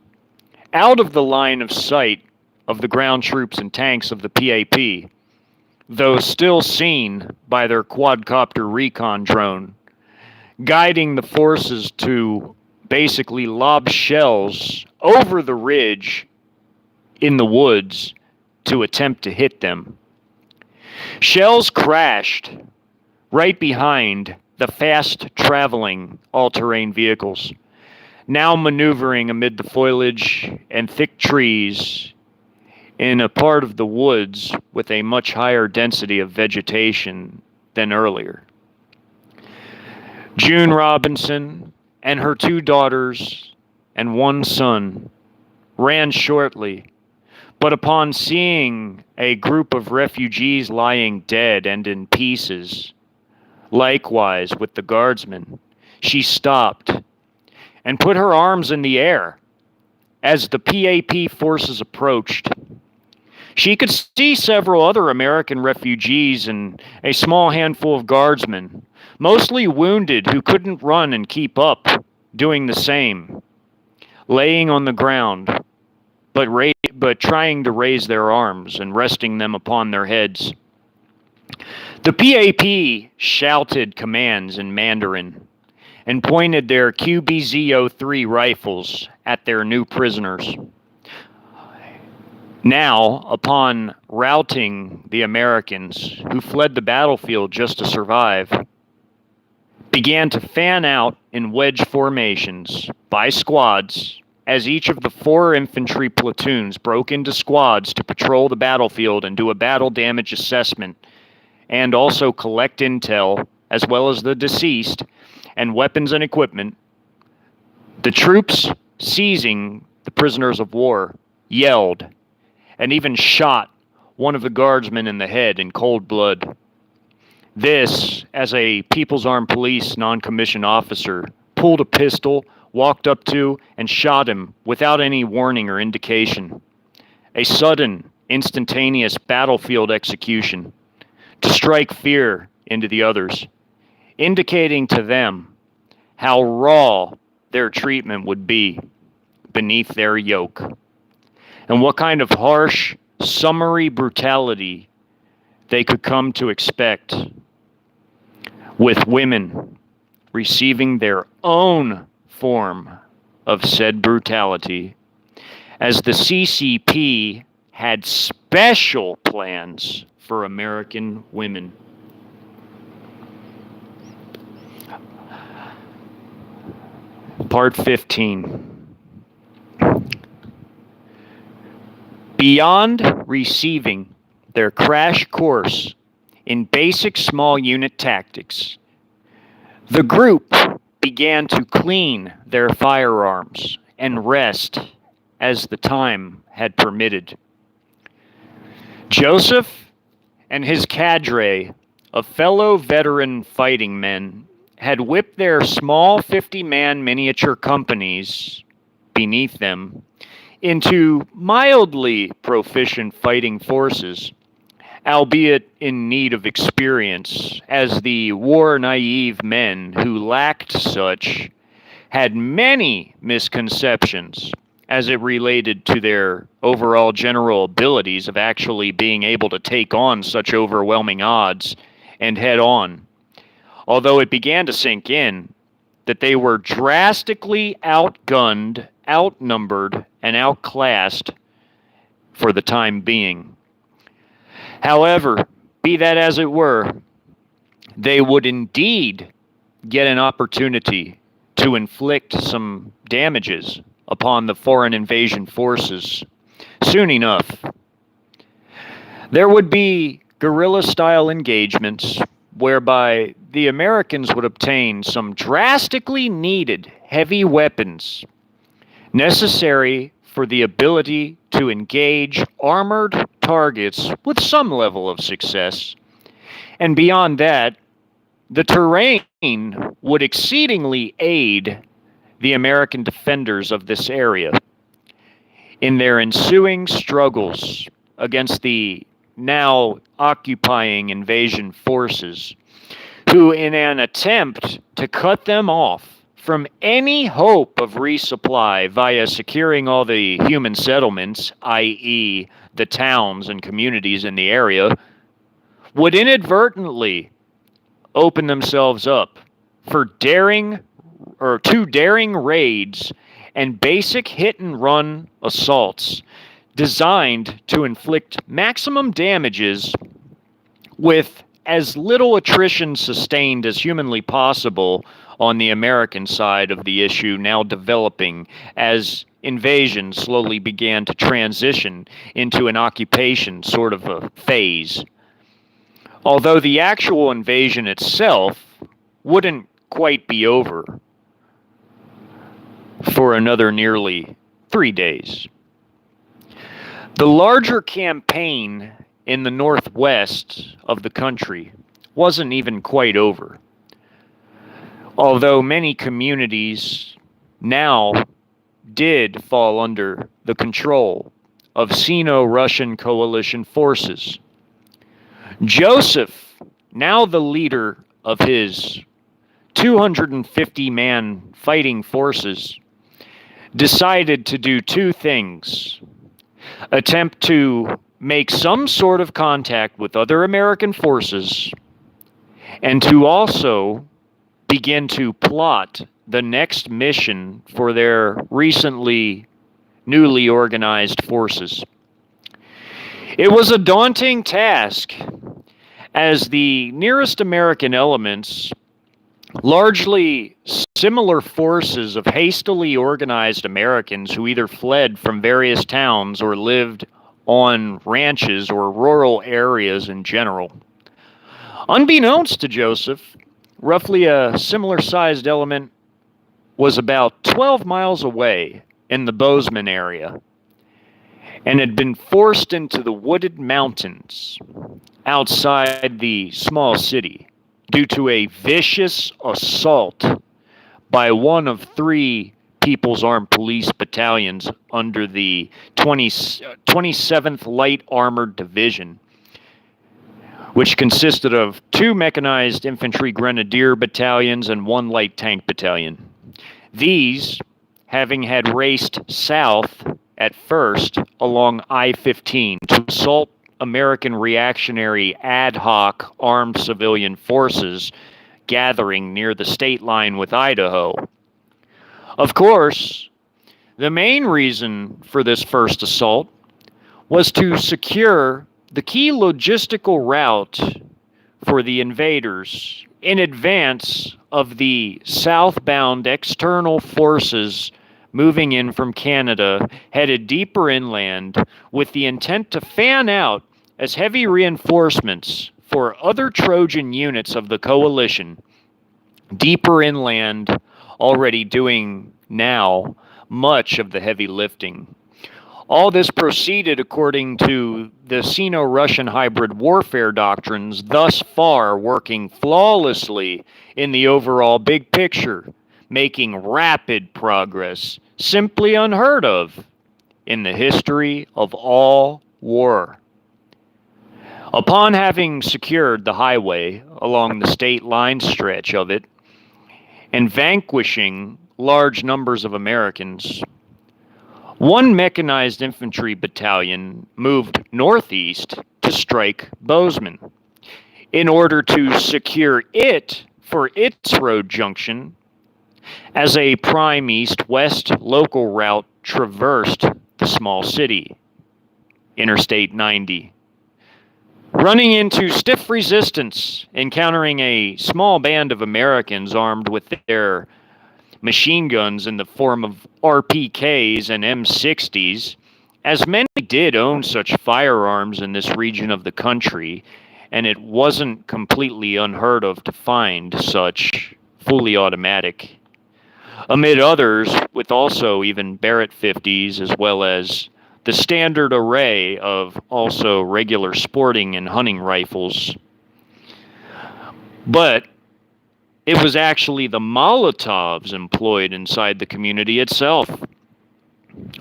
out of the line of sight of the ground troops and tanks of the PAP, though still seen by their quadcopter recon drone, guiding the forces to basically lob shells over the ridge in the woods to attempt to hit them. Shells crashed right behind the fast-traveling all-terrain vehicles, now maneuvering amid the foliage and thick trees in a part of the woods with a much higher density of vegetation than earlier. June Robinson and her 2 daughters and 1 son ran shortly, but upon seeing a group of refugees lying dead and in pieces, likewise with the guardsmen, she stopped and put her arms in the air as the PAP forces approached. She could see several other American refugees and a small handful of guardsmen, mostly wounded who couldn't run and keep up, doing the same, laying on the ground, but trying to raise their arms and resting them upon their heads. The PAP shouted commands in Mandarin and pointed their QBZ-03 rifles at their new prisoners. Now, upon routing the Americans, who fled the battlefield just to survive, began to fan out in wedge formations by squads as each of the 4 infantry platoons broke into squads to patrol the battlefield and do a battle damage assessment and also collect intel as well as the deceased and weapons and equipment. The troops seizing the prisoners of war yelled and even shot one of the guardsmen in the head in cold blood. This, as a People's Armed Police non-commissioned officer pulled a pistol, walked up to, and shot him without any warning or indication. A sudden, instantaneous battlefield execution to strike fear into the others, indicating to them how raw their treatment would be beneath their yoke, and what kind of harsh, summary brutality they could come to expect, with women receiving their own form of said brutality, as the CCP had special plans for American women. Part 15. Beyond receiving their crash course in basic small unit tactics, the group began to clean their firearms and rest as the time had permitted. Joseph and his cadre of fellow veteran fighting men had whipped their small 50-man miniature companies beneath them into mildly proficient fighting forces, albeit in need of experience, as the war-naive men who lacked such had many misconceptions as it related to their overall general abilities of actually being able to take on such overwhelming odds and head on, although it began to sink in that they were drastically outgunned, outnumbered, and outclassed for the time being. However, be that as it were, they would indeed get an opportunity to inflict some damages upon the foreign invasion forces soon enough. There would be guerrilla-style engagements whereby the Americans would obtain some drastically needed heavy weapons necessary for the ability to engage armored targets with some level of success. And beyond that, the terrain would exceedingly aid the American defenders of this area in their ensuing struggles against the now occupying invasion forces, who, in an attempt to cut them off from any hope of resupply via securing all the human settlements, i.e., the towns and communities in the area, would inadvertently open themselves up for two daring raids and basic hit and run assaults designed to inflict maximum damages with as little attrition sustained as humanly possible on the American side of the issue now developing as invasion slowly began to transition into an occupation sort of a phase. Although the actual invasion itself wouldn't quite be over for another nearly 3 days. The larger campaign in the northwest of the country wasn't even quite over, although many communities now did fall under the control of Sino-Russian coalition forces. Joseph, now the leader of his 250-man fighting forces, decided to do two things: attempt to make some sort of contact with other American forces, and to also begin to plot the next mission for their newly organized forces. It was a daunting task, as the nearest American elements, largely similar forces of hastily organized Americans who either fled from various towns or lived on ranches or rural areas in general. Unbeknownst to Joseph, roughly a similar-sized element was about 12 miles away in the Bozeman area and had been forced into the wooded mountains outside the small city due to a vicious assault by one of 3 People's Armed Police battalions under the 27th Light Armored Division, which consisted of 2 mechanized infantry grenadier battalions and 1 light tank battalion. These, having had raced south at first along I-15 to assault American reactionary ad hoc armed civilian forces gathering near the state line with Idaho. Of course, the main reason for this first assault was to secure the key logistical route for the invaders in advance of the southbound external forces moving in from Canada, headed deeper inland with the intent to fan out as heavy reinforcements for other Trojan units of the coalition deeper inland, already doing now much of the heavy lifting. All this proceeded according to the Sino-Russian hybrid warfare doctrines, thus far working flawlessly in the overall big picture, making rapid progress, simply unheard of in the history of all war. Upon having secured the highway along the state line stretch of it, and vanquishing large numbers of Americans, one mechanized infantry battalion moved northeast to strike Bozeman in order to secure it for its road junction as a prime east-west local route traversed the small city, Interstate 90. Running into stiff resistance, encountering a small band of Americans armed with their machine guns in the form of RPKs and M60s, as many did own such firearms in this region of the country, and it wasn't completely unheard of to find such fully automatic, amid others with also even Barrett 50s, as well as the standard array of also regular sporting and hunting rifles. But it was actually the Molotovs employed inside the community itself,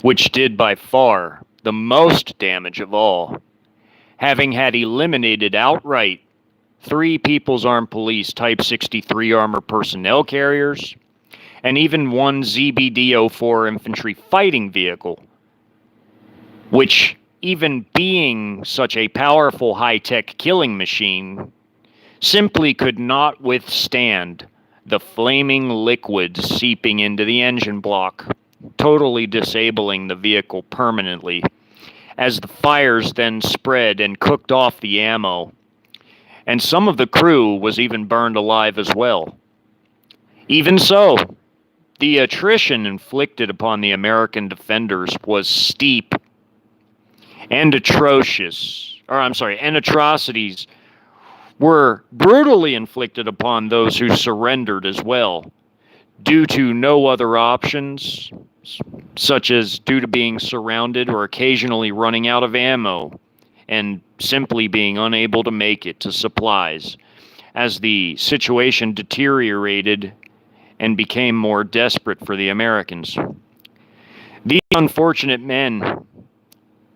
which did by far the most damage of all, having had eliminated outright 3 People's Armed Police Type 63 armor personnel carriers, and even 1 ZBD-04 infantry fighting vehicle, which, even being such a powerful high-tech killing machine, simply could not withstand the flaming liquids seeping into the engine block, totally disabling the vehicle permanently, as the fires then spread and cooked off the ammo, and some of the crew was even burned alive as well. Even so, the attrition inflicted upon the American defenders was steep and and atrocities were brutally inflicted upon those who surrendered as well, due to no other options, such as due to being surrounded or occasionally running out of ammo and simply being unable to make it to supplies as the situation deteriorated and became more desperate for the Americans. These unfortunate men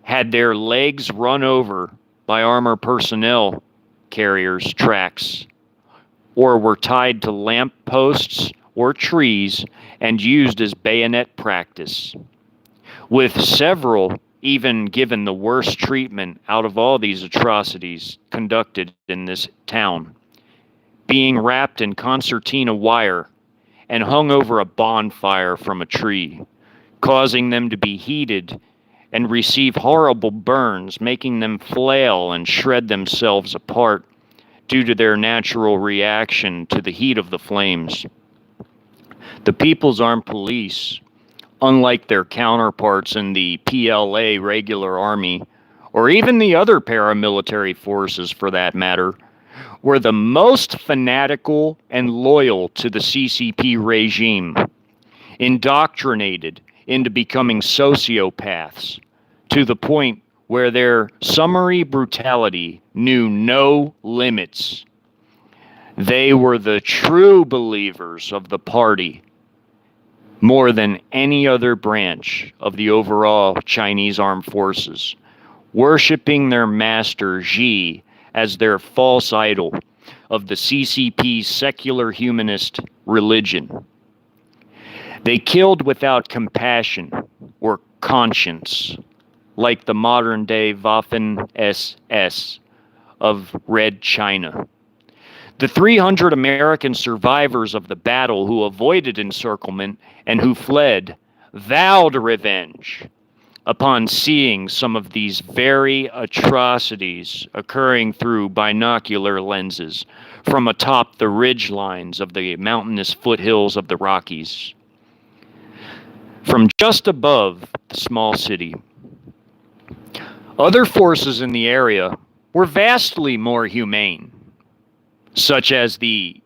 had their legs run over by armor personnel carriers' tracks, or were tied to lamp posts or trees and used as bayonet practice, with several even given the worst treatment out of all these atrocities conducted in this town, being wrapped in concertina wire and hung over a bonfire from a tree, causing them to be heated and receive horrible burns, making them flail and shred themselves apart due to their natural reaction to the heat of the flames. The People's Armed Police, unlike their counterparts in the PLA regular army, or even the other paramilitary forces for that matter, were the most fanatical and loyal to the CCP regime, indoctrinated into becoming sociopaths, to the point where their summary brutality knew no limits. They were the true believers of the party, more than any other branch of the overall Chinese armed forces, worshiping their master Xi as their false idol of the CCP's secular humanist religion. They killed without compassion or conscience, like the modern-day Waffen-SS of Red China. The 300 American survivors of the battle who avoided encirclement and who fled vowed revenge upon seeing some of these very atrocities occurring through binocular lenses from atop the ridge lines of the mountainous foothills of the Rockies. From just above the small city, other forces in the area were vastly more humane, such as the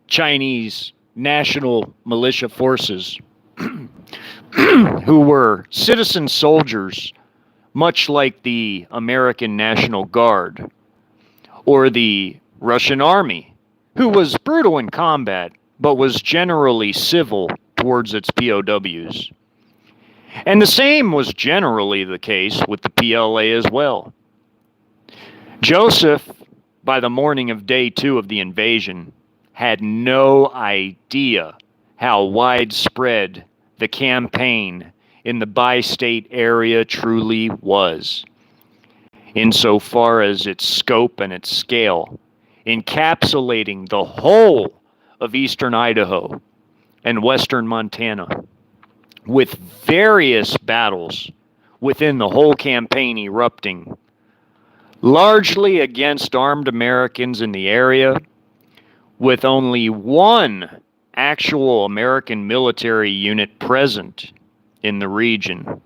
Chinese National Militia Forces, who were citizen soldiers, much like the American National Guard, or the Russian Army, who was brutal in combat, but was generally civil towards its POWs. And the same was generally the case with the PLA as well. Joseph, by the morning of day 2 of the invasion, had no idea how widespread the campaign in the bi-state area truly was, insofar as its scope and its scale, encapsulating the whole of eastern Idaho and western Montana, with various battles within the whole campaign erupting, largely against armed Americans in the area, with only one actual American military unit present in the region,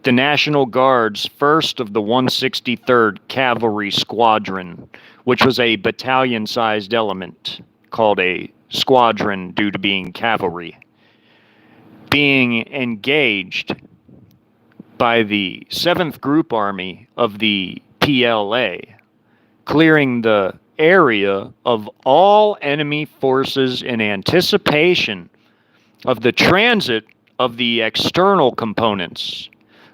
the National Guard's 1st of the 163rd Cavalry Squadron, which was a battalion-sized element called a squadron due to being cavalry, being engaged by the 7th Group Army of the PLA, clearing the area of all enemy forces in anticipation of the transit of the external components,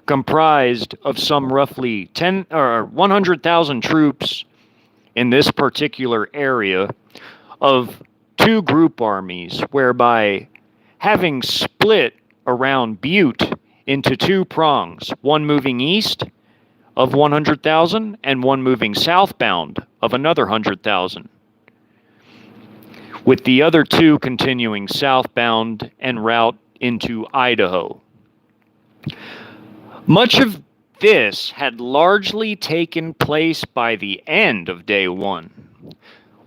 comprised of some roughly 100,000 troops in this particular area of two group armies, whereby having split around Butte into two prongs, one moving east of 100,000 and one moving southbound of another 100,000, with the other two continuing southbound en route into Idaho. Much of this had largely taken place by the end of day one,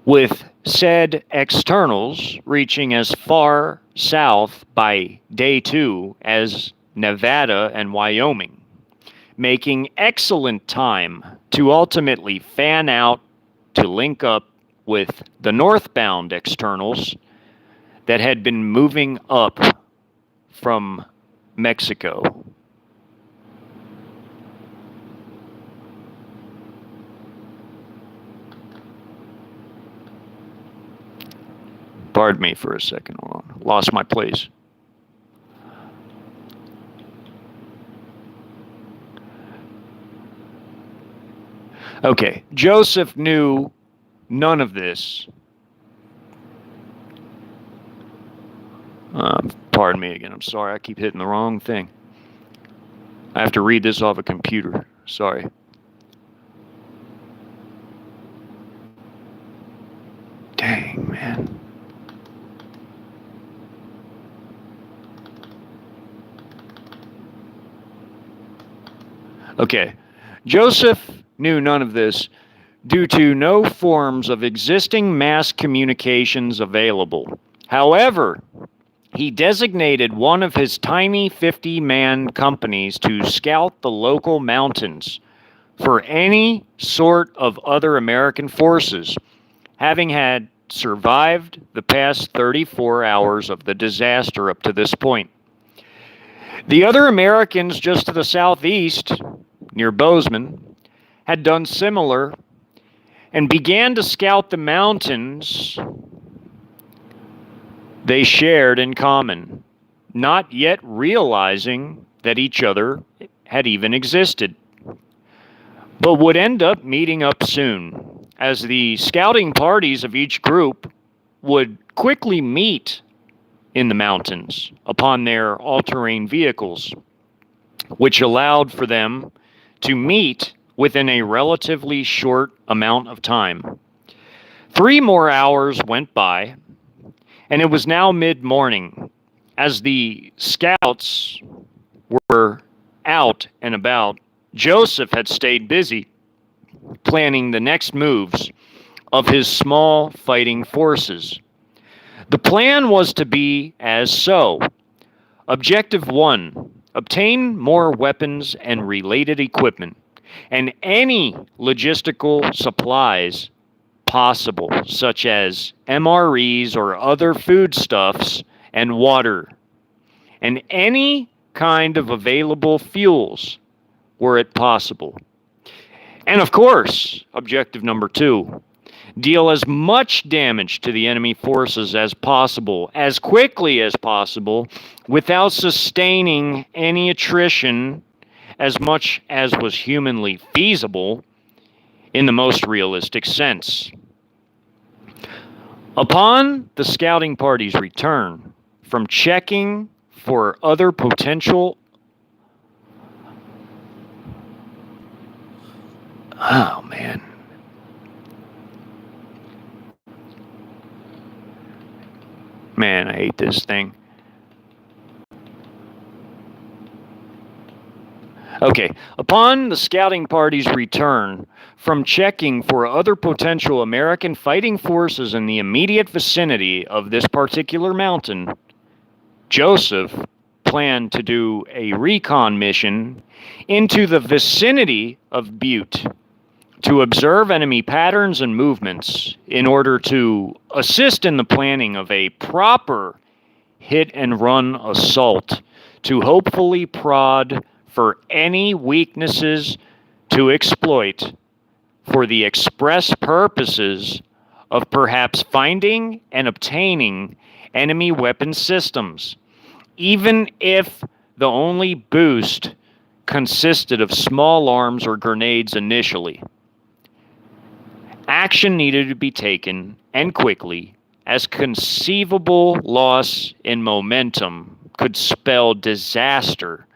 with said externals reaching as far south by day two as Nevada and Wyoming, making excellent time to ultimately fan out to link up with the northbound externals that had been moving up from Mexico. Pardon me for a second. Hold on. Lost my place. Okay, Joseph knew none of this. Pardon me again. I'm sorry. I keep hitting the wrong thing. I have to read this off a computer. Sorry. Dang, man. Okay. Joseph knew none of this due to no forms of existing mass communications available. However, he designated one of his tiny 50-man companies to scout the local mountains for any sort of other American forces, having had survived the past 34 hours of the disaster up to this point. The other Americans just to the southeast, near Bozeman, had done similar and began to scout the mountains they shared in common, not yet realizing that each other had even existed, but would end up meeting up soon, as the scouting parties of each group would quickly meet in the mountains upon their all-terrain vehicles, which allowed for them to meet within a relatively short amount of time. 3 more hours went by, and it was now mid-morning. As the scouts were out and about, Joseph had stayed busy planning the next moves of his small fighting forces. The plan was to be as so. Objective 1, obtain more weapons and related equipment, and any logistical supplies possible, such as MREs or other foodstuffs and water, and any kind of available fuels were it possible. And of course, objective number 2, deal as much damage to the enemy forces as possible, as quickly as possible, without sustaining any attrition, as much as was humanly feasible in the most realistic sense. Upon the scouting party's return from checking for other potential Man, I hate this thing. Okay, upon the scouting party's return from checking for other potential American fighting forces in the immediate vicinity of this particular mountain, Joseph planned to do a recon mission into the vicinity of Butte to observe enemy patterns and movements in order to assist in the planning of a proper hit-and-run assault to hopefully prod for any weaknesses to exploit for the express purposes of perhaps finding and obtaining enemy weapon systems, even if the only boost consisted of small arms or grenades initially. Action needed to be taken, and quickly, as conceivable loss in momentum could spell disaster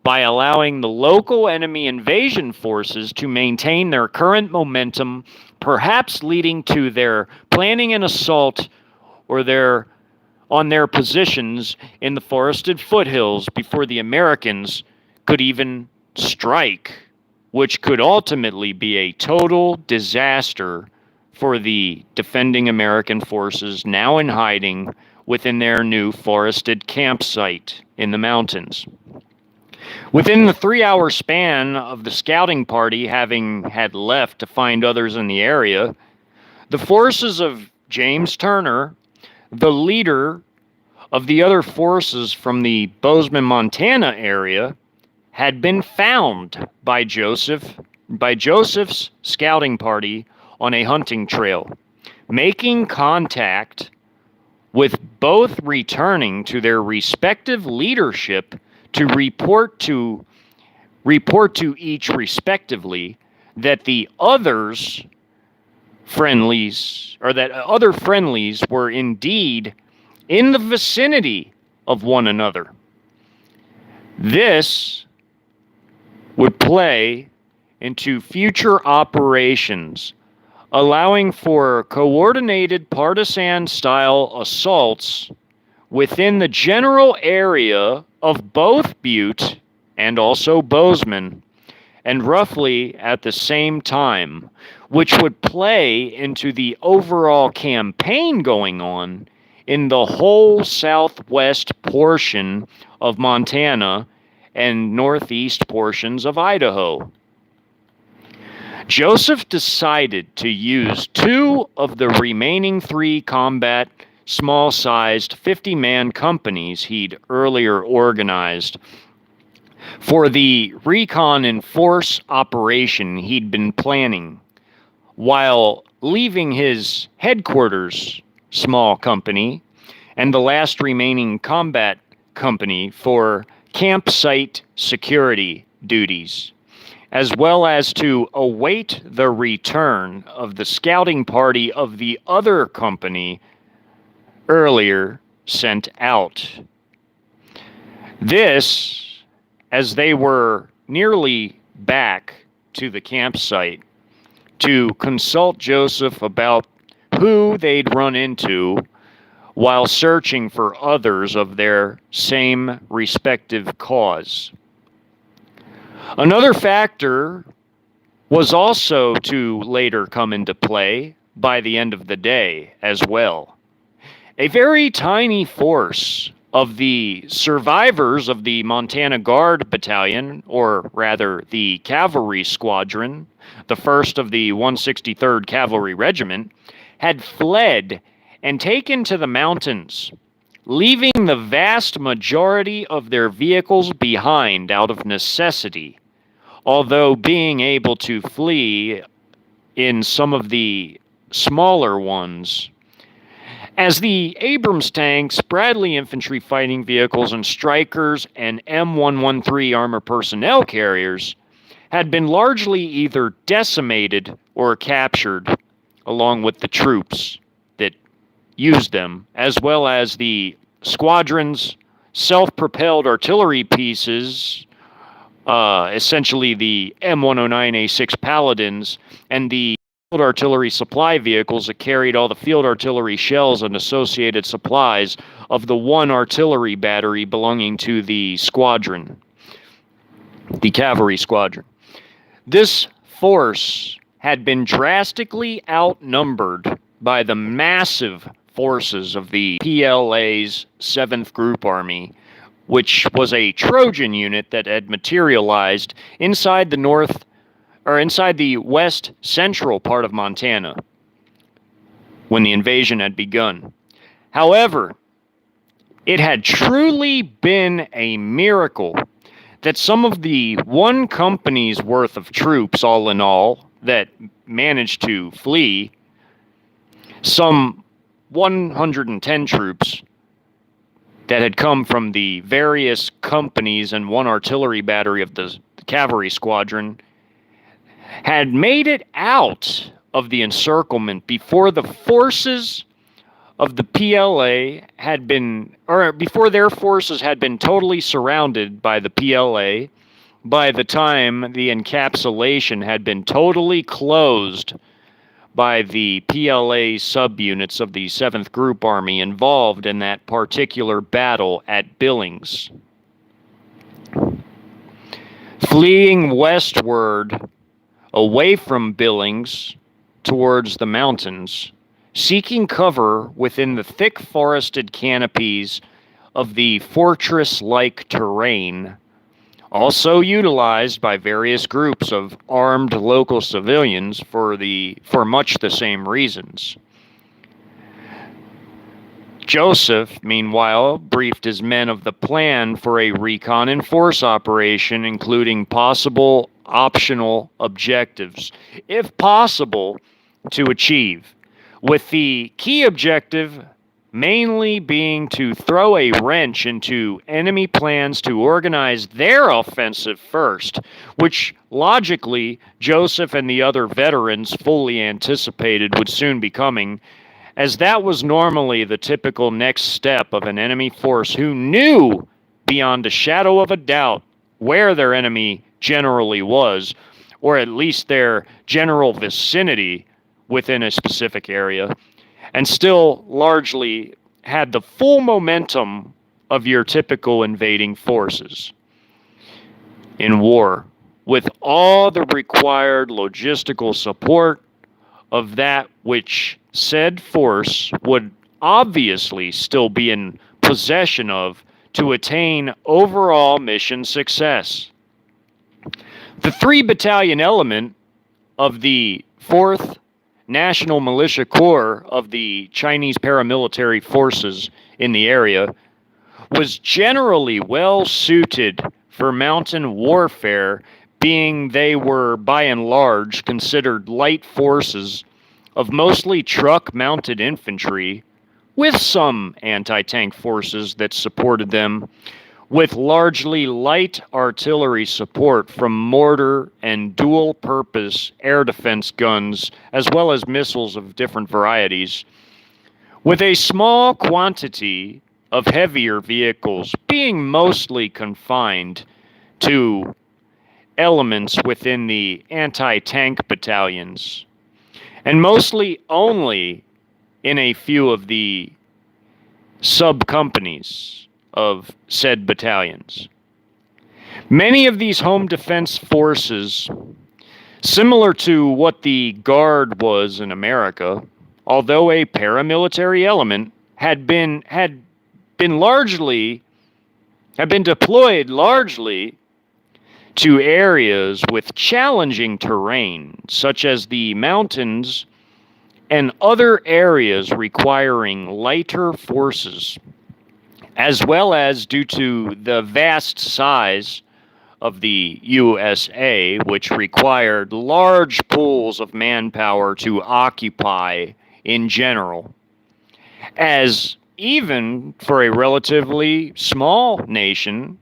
by allowing the local enemy invasion forces to maintain their current momentum, perhaps leading to their planning an assault or on their positions in the forested foothills before the Americans could even strike, which could ultimately be a total disaster for the defending American forces now in hiding within their new forested campsite in the mountains. Within the 3-hour span of the scouting party having had left to find others in the area, the forces of James Turner, the leader of the other forces from the Bozeman, Montana area, had been found by Joseph's scouting party on a hunting trail, making contact with both returning to their respective leadership to report to each respectively that the others friendlies were indeed in the vicinity of one another. This would play into future operations, allowing for coordinated partisan-style assaults within the general area of both Butte and also Bozeman, and roughly at the same time, which would play into the overall campaign going on in the whole southwest portion of Montana and northeast portions of Idaho. Joseph decided to use 2 of the remaining 3 combat small-sized 50-man companies he'd earlier organized for the recon and force operation he'd been planning, while leaving his headquarters small company and the last remaining combat company for campsite security duties, as well as to await the return of the scouting party of the other company earlier sent out. This, as they were nearly back to the campsite to consult Joseph about who they'd run into while searching for others of their same respective cause. Another factor was also to later come into play by the end of the day as well. A very tiny force of the survivors of the Montana Guard Battalion, or rather the Cavalry Squadron, the 1st of the 163rd Cavalry Regiment, had fled and taken to the mountains, leaving the vast majority of their vehicles behind out of necessity, although being able to flee in some of the smaller ones, as the Abrams tanks, Bradley infantry fighting vehicles, and Strykers and M113 armor personnel carriers had been largely either decimated or captured, along with the troops that used them, as well as the squadron's self-propelled artillery pieces, essentially the M109A6 Paladins, and the field artillery supply vehicles that carried all the field artillery shells and associated supplies of the 1 artillery battery belonging to the squadron, the cavalry squadron. This force had been drastically outnumbered by the massive forces of the PLA's 7th Group Army, which was a Trojan unit that had materialized inside the west central part of Montana when the invasion had begun. However, it had truly been a miracle that some of the 1 company's worth of troops, all in all, that managed to flee, some 110 troops that had come from the various companies and 1 artillery battery of the cavalry squadron, had made it out of the encirclement before the forces of the PLA had been, or before their forces had been totally surrounded by the PLA, by the time the encapsulation had been totally closed by the PLA subunits of the 7th Group Army involved in that particular battle at Billings. Fleeing westward, away from Billings, towards the mountains, seeking cover within the thick forested canopies of the fortress-like terrain, also utilized by various groups of armed local civilians for much the same reasons. Joseph, meanwhile, briefed his men of the plan for a recon and force operation, including possible optional objectives, if possible, to achieve, with the key objective mainly being to throw a wrench into enemy plans to organize their offensive first, which logically Joseph and the other veterans fully anticipated would soon be coming, as that was normally the typical next step of an enemy force who knew beyond a shadow of a doubt where their enemy generally was, or at least their general vicinity within a specific area, and still largely had the full momentum of your typical invading forces in war, with all the required logistical support of that which said force would obviously still be in possession of to attain overall mission success. The 3-battalion element of the 4th National Militia Corps of the Chinese paramilitary forces in the area was generally well suited for mountain warfare, being they were by and large considered light forces of mostly truck-mounted infantry, with some anti-tank forces that supported them, with largely light artillery support from mortar and dual-purpose air defense guns, as well as missiles of different varieties, with a small quantity of heavier vehicles being mostly confined to elements within the anti-tank battalions, and mostly only in a few of the sub-companies of said battalions. Many of these home defense forces, similar to what the Guard was in America, although a paramilitary element, had been deployed largely to areas with challenging terrain, such as the mountains and other areas requiring lighter forces, as well as due to the vast size of the USA, which required large pools of manpower to occupy in general, as even for a relatively small nation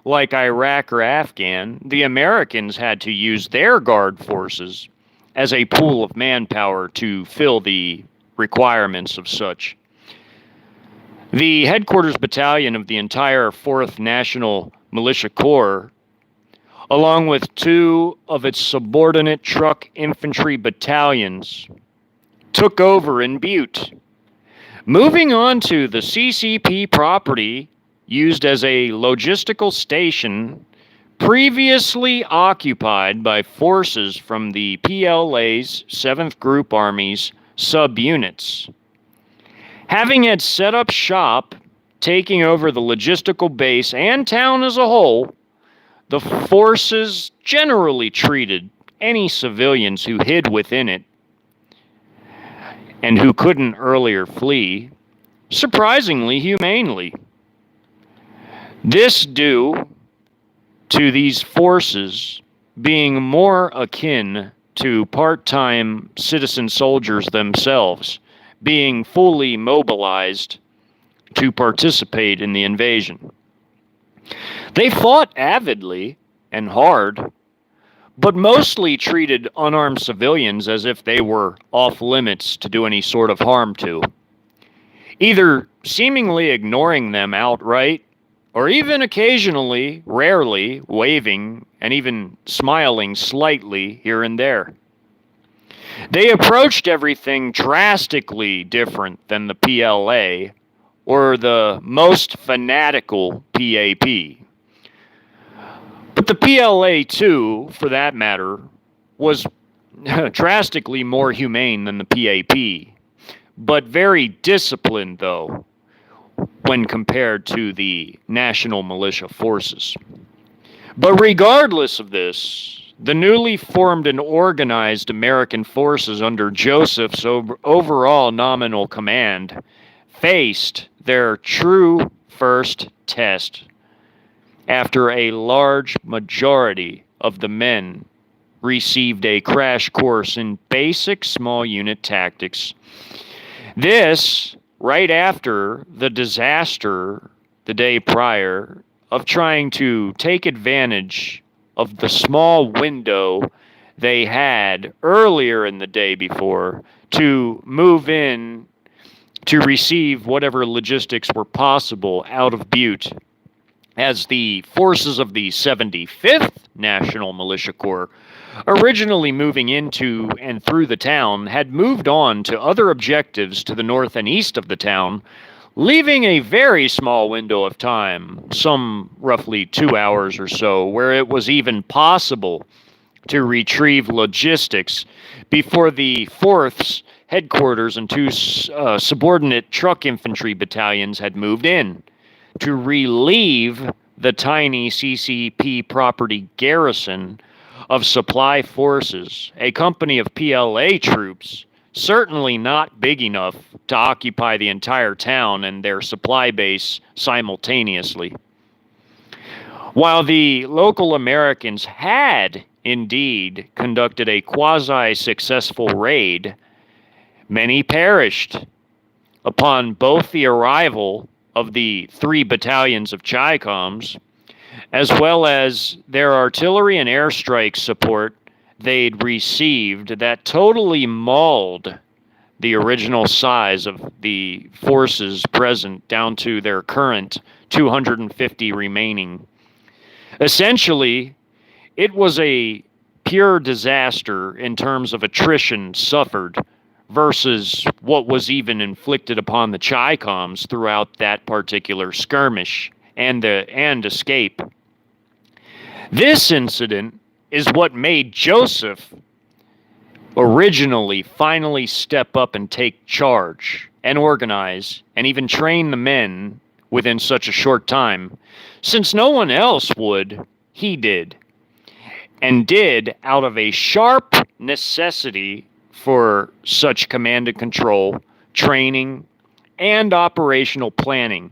like Iraq or Afghan, the Americans had to use their Guard forces as a pool of manpower to fill the requirements of such. The headquarters battalion of the entire 4th National Militia Corps, along with 2 of its subordinate truck infantry battalions, took over in Butte. Moving on to the CCP property used as a logistical station previously occupied by forces from the PLA's 7th Group Army's subunits. Having had set up shop, taking over the logistical base and town as a whole, the forces generally treated any civilians who hid within it and who couldn't earlier flee surprisingly humanely. This due to these forces being more akin to part-time citizen soldiers themselves, being fully mobilized to participate in the invasion. They fought avidly and hard, but mostly treated unarmed civilians as if they were off limits to do any sort of harm to, either seemingly ignoring them outright, or even occasionally, rarely, waving and even smiling slightly here and there. They approached everything drastically different than the PLA or the most fanatical PAP. But the PLA, too, for that matter, was drastically more humane than the PAP, but very disciplined, though, when compared to the National Militia Forces. But regardless of this, the newly formed and organized American forces under Joseph's overall nominal command faced their true first test after a large majority of the men received a crash course in basic small unit tactics. This right after the disaster the day prior of trying to take advantage of the small window they had earlier in the day before to move in to receive whatever logistics were possible out of Butte, as the forces of the 75th National Militia Corps, originally moving into and through the town, had moved on to other objectives to the north and east of the town, leaving a very small window of time, some roughly 2 hours or so, where it was even possible to retrieve logistics before the 4th's headquarters and two subordinate truck infantry battalions had moved in to relieve the tiny CCP property garrison of supply forces, a company of PLA troops, certainly not big enough to occupy the entire town and their supply base simultaneously. While the local Americans had indeed conducted a quasi-successful raid, many perished upon both the arrival of the 3 battalions of Chi-Coms, as well as their artillery and airstrike support they'd received that totally mauled the original size of the forces present down to their current 250 remaining. Essentially, it was a pure disaster in terms of attrition suffered versus what was even inflicted upon the Chi-Coms throughout that particular skirmish and escape. This incident is what made Joseph originally finally step up and take charge and organize and even train the men within such a short time. Since no one else would, he did. And did out of a sharp necessity for such command and control, training, and operational planning,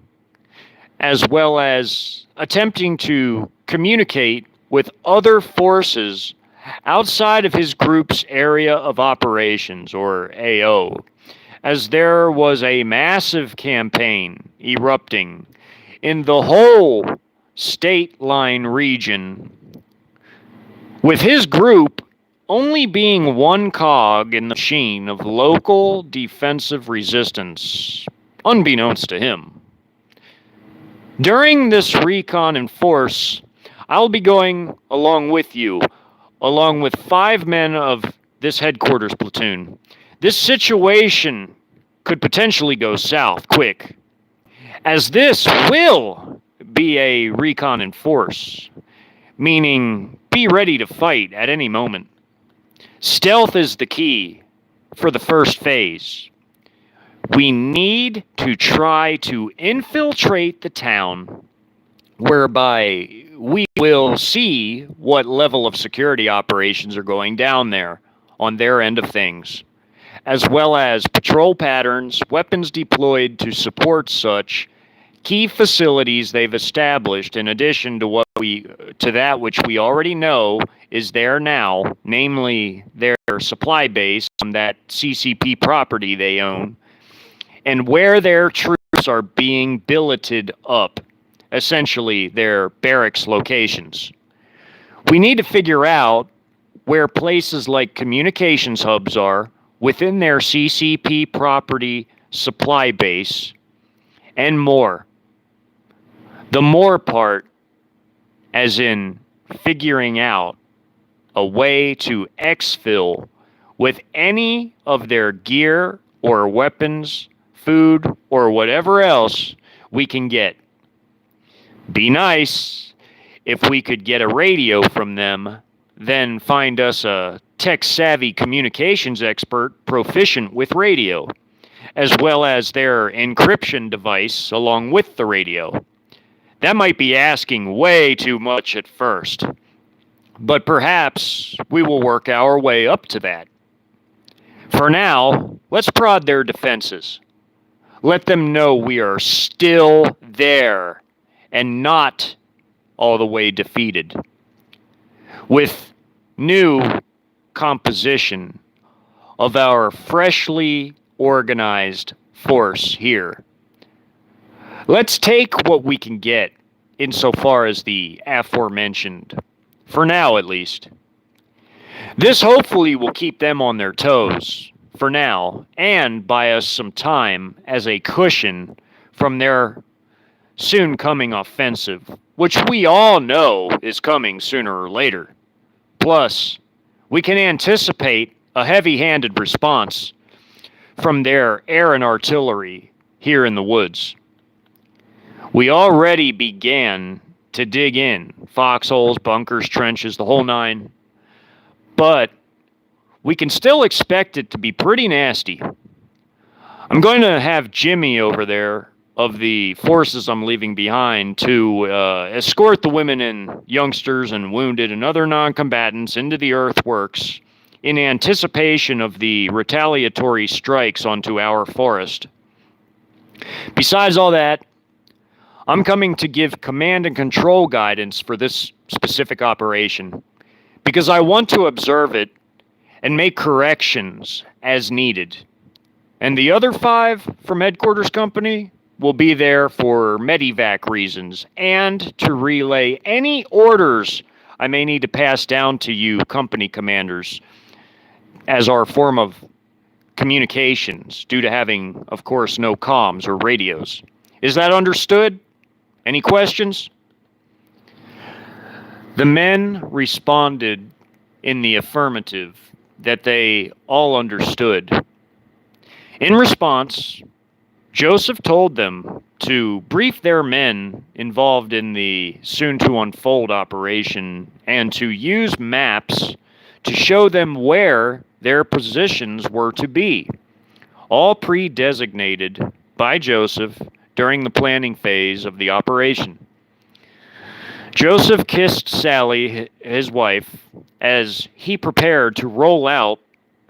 as well as attempting to communicate with other forces outside of his group's area of operations, or AO, as there was a massive campaign erupting in the whole state line region, with his group only being one cog in the machine of local defensive resistance, unbeknownst to him. During this recon in force, I'll be going along with you, along with 5 men of this headquarters platoon. This situation could potentially go south quick, as this will be a recon in force, meaning be ready to fight at any moment. Stealth is the key for the first phase. We need to try to infiltrate the town, whereby we will see what level of security operations are going down there on their end of things, as well as patrol patterns, weapons deployed to support such key facilities they've established, in addition to that which we already know is there now, namely their supply base on that CCP property they own, and where their troops are being billeted up, essentially their barracks locations. We need to figure out where places like communications hubs are within their CCP property supply base, and more. The more part, as in figuring out a way to exfil with any of their gear or weapons, food, or whatever else we can get. Be nice if we could get a radio from them, then find us a tech-savvy communications expert proficient with radio, as well as their encryption device along with the radio. That might be asking way too much at first, but perhaps we will work our way up to that. For now, let's prod their defenses. Let them know we are still there and not all the way defeated. With new composition of our freshly organized force here. Let's take what we can get insofar as the aforementioned, for now at least. This hopefully will keep them on their toes, for now, and buy us some time as a cushion from their soon coming offensive, which we all know is coming sooner or later. Plus, we can anticipate a heavy-handed response from their air and artillery here in the woods. We already began to dig in, foxholes, bunkers, trenches, the whole nine, but we can still expect it to be pretty nasty. I'm going to have Jimmy over there of the forces I'm leaving behind to escort the women and youngsters and wounded and other non-combatants into the earthworks in anticipation of the retaliatory strikes onto our forest. Besides all that, I'm coming to give command and control guidance for this specific operation because I want to observe it and make corrections as needed. And the other 5 from Headquarters Company will be there for medevac reasons and to relay any orders I may need to pass down to you company commanders as our form of communications due to having, of course, no comms or radios. Is that understood? Any questions? The men responded in the affirmative that they all understood. In response, Joseph told them to brief their men involved in the soon-to-unfold operation and to use maps to show them where their positions were to be, all pre-designated by Joseph during the planning phase of the operation. Joseph kissed Sally, his wife, as he prepared to roll out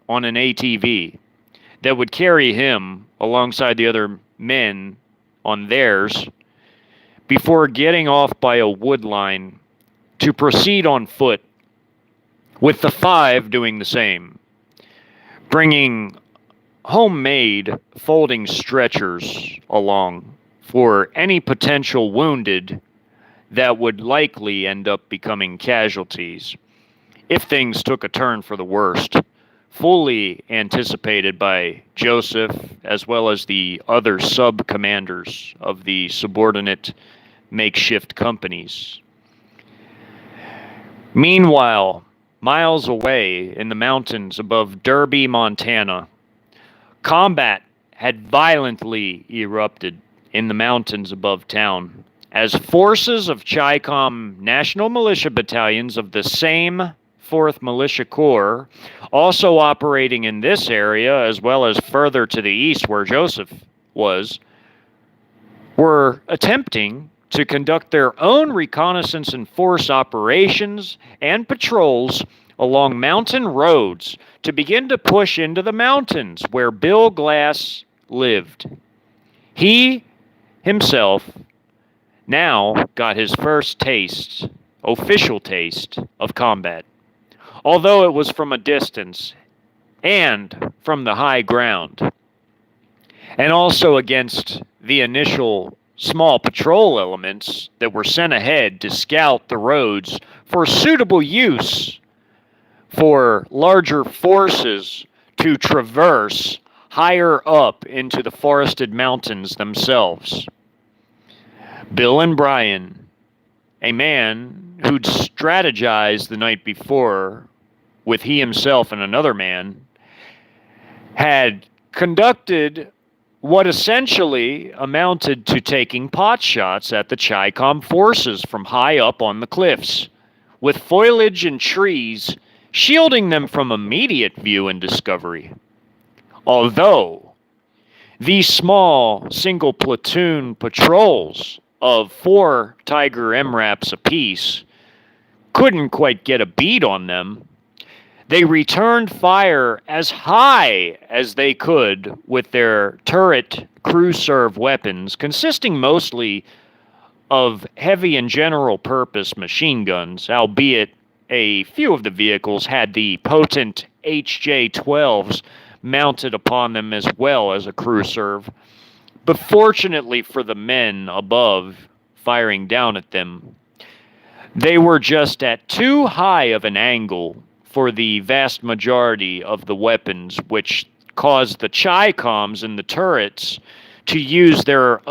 on an ATV that would carry him alongside the other men on theirs before getting off by a wood line to proceed on foot, with the 5 doing the same, bringing homemade folding stretchers along for any potential wounded that would likely end up becoming casualties if things took a turn for the worst, fully anticipated by Joseph as well as the other sub-commanders of the subordinate makeshift companies. Meanwhile, miles away in the mountains above Derby, Montana, combat had violently erupted in the mountains above town as forces of CHICOM National Militia Battalions of the same 4th Militia Corps, also operating in this area as well as further to the east where Joseph was, were attempting to conduct their own reconnaissance and force operations and patrols along mountain roads to begin to push into the mountains where Bill Glass lived. He himself now got his first taste, official taste, of combat, although it was from a distance and from the high ground, and also against the initial small patrol elements that were sent ahead to scout the roads for suitable use for larger forces to traverse higher up into the forested mountains themselves. Bill and Brian, a man who'd strategized the night before with he himself and another man, had conducted what essentially amounted to taking pot shots at the Chi-Com forces from high up on the cliffs, with foliage and trees shielding them from immediate view and discovery. Although these small single platoon patrols of 4 Tiger MRAPs apiece couldn't quite get a bead on them, they returned fire as high as they could with their turret crew serve weapons, consisting mostly of heavy and general purpose machine guns, albeit a few of the vehicles had the potent HJ-12s mounted upon them as well as a crew serve. But fortunately for the men above firing down at them, they were just at too high of an angle for the vast majority of the weapons, which caused the Chi-Coms and the turrets to use their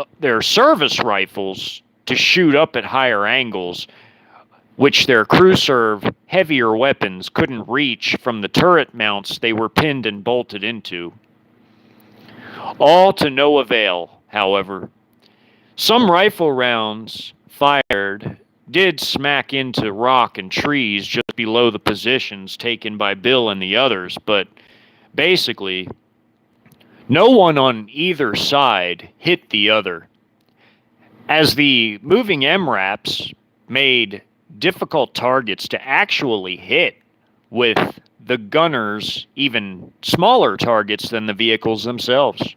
service rifles to shoot up at higher angles, which their crew serve heavier weapons couldn't reach from the turret mounts they were pinned and bolted into. All to no avail, however. Some rifle rounds fired did smack into rock and trees just below the positions taken by Bill and the others, but basically, no one on either side hit the other. As the moving MRAPs made difficult targets to actually hit, with the gunners even smaller targets than the vehicles themselves,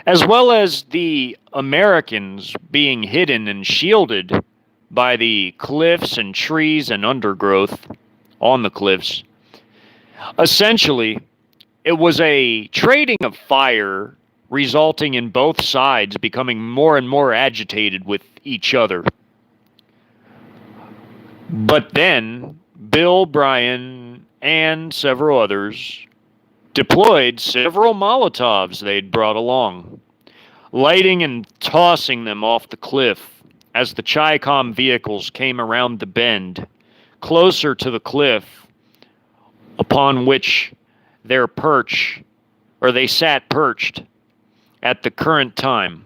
as well as the Americans being hidden and shielded by the cliffs and trees and undergrowth on the cliffs. Essentially, it was a trading of fire, resulting in both sides becoming more and more agitated with each other. But then, Bill, Brian, and several others deployed several Molotovs they'd brought along, lighting and tossing them off the cliff as the Chi-Com vehicles came around the bend, closer to the cliff upon which they sat perched at the current time.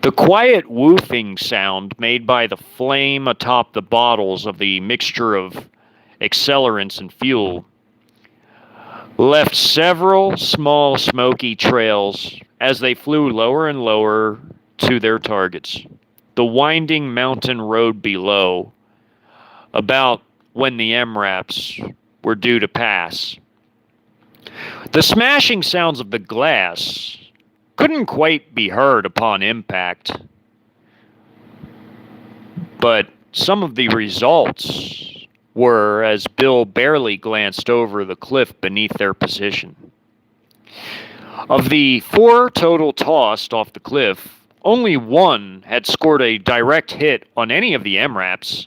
The quiet woofing sound made by the flame atop the bottles of the mixture of accelerants and fuel left several small smoky trails as they flew lower and lower to their targets, the winding mountain road below, about when the MRAPs were due to pass. The smashing sounds of the glass couldn't quite be heard upon impact, but some of the results were as Bill barely glanced over the cliff beneath their position. Of the 4 total tossed off the cliff, only one had scored a direct hit on any of the MRAPs,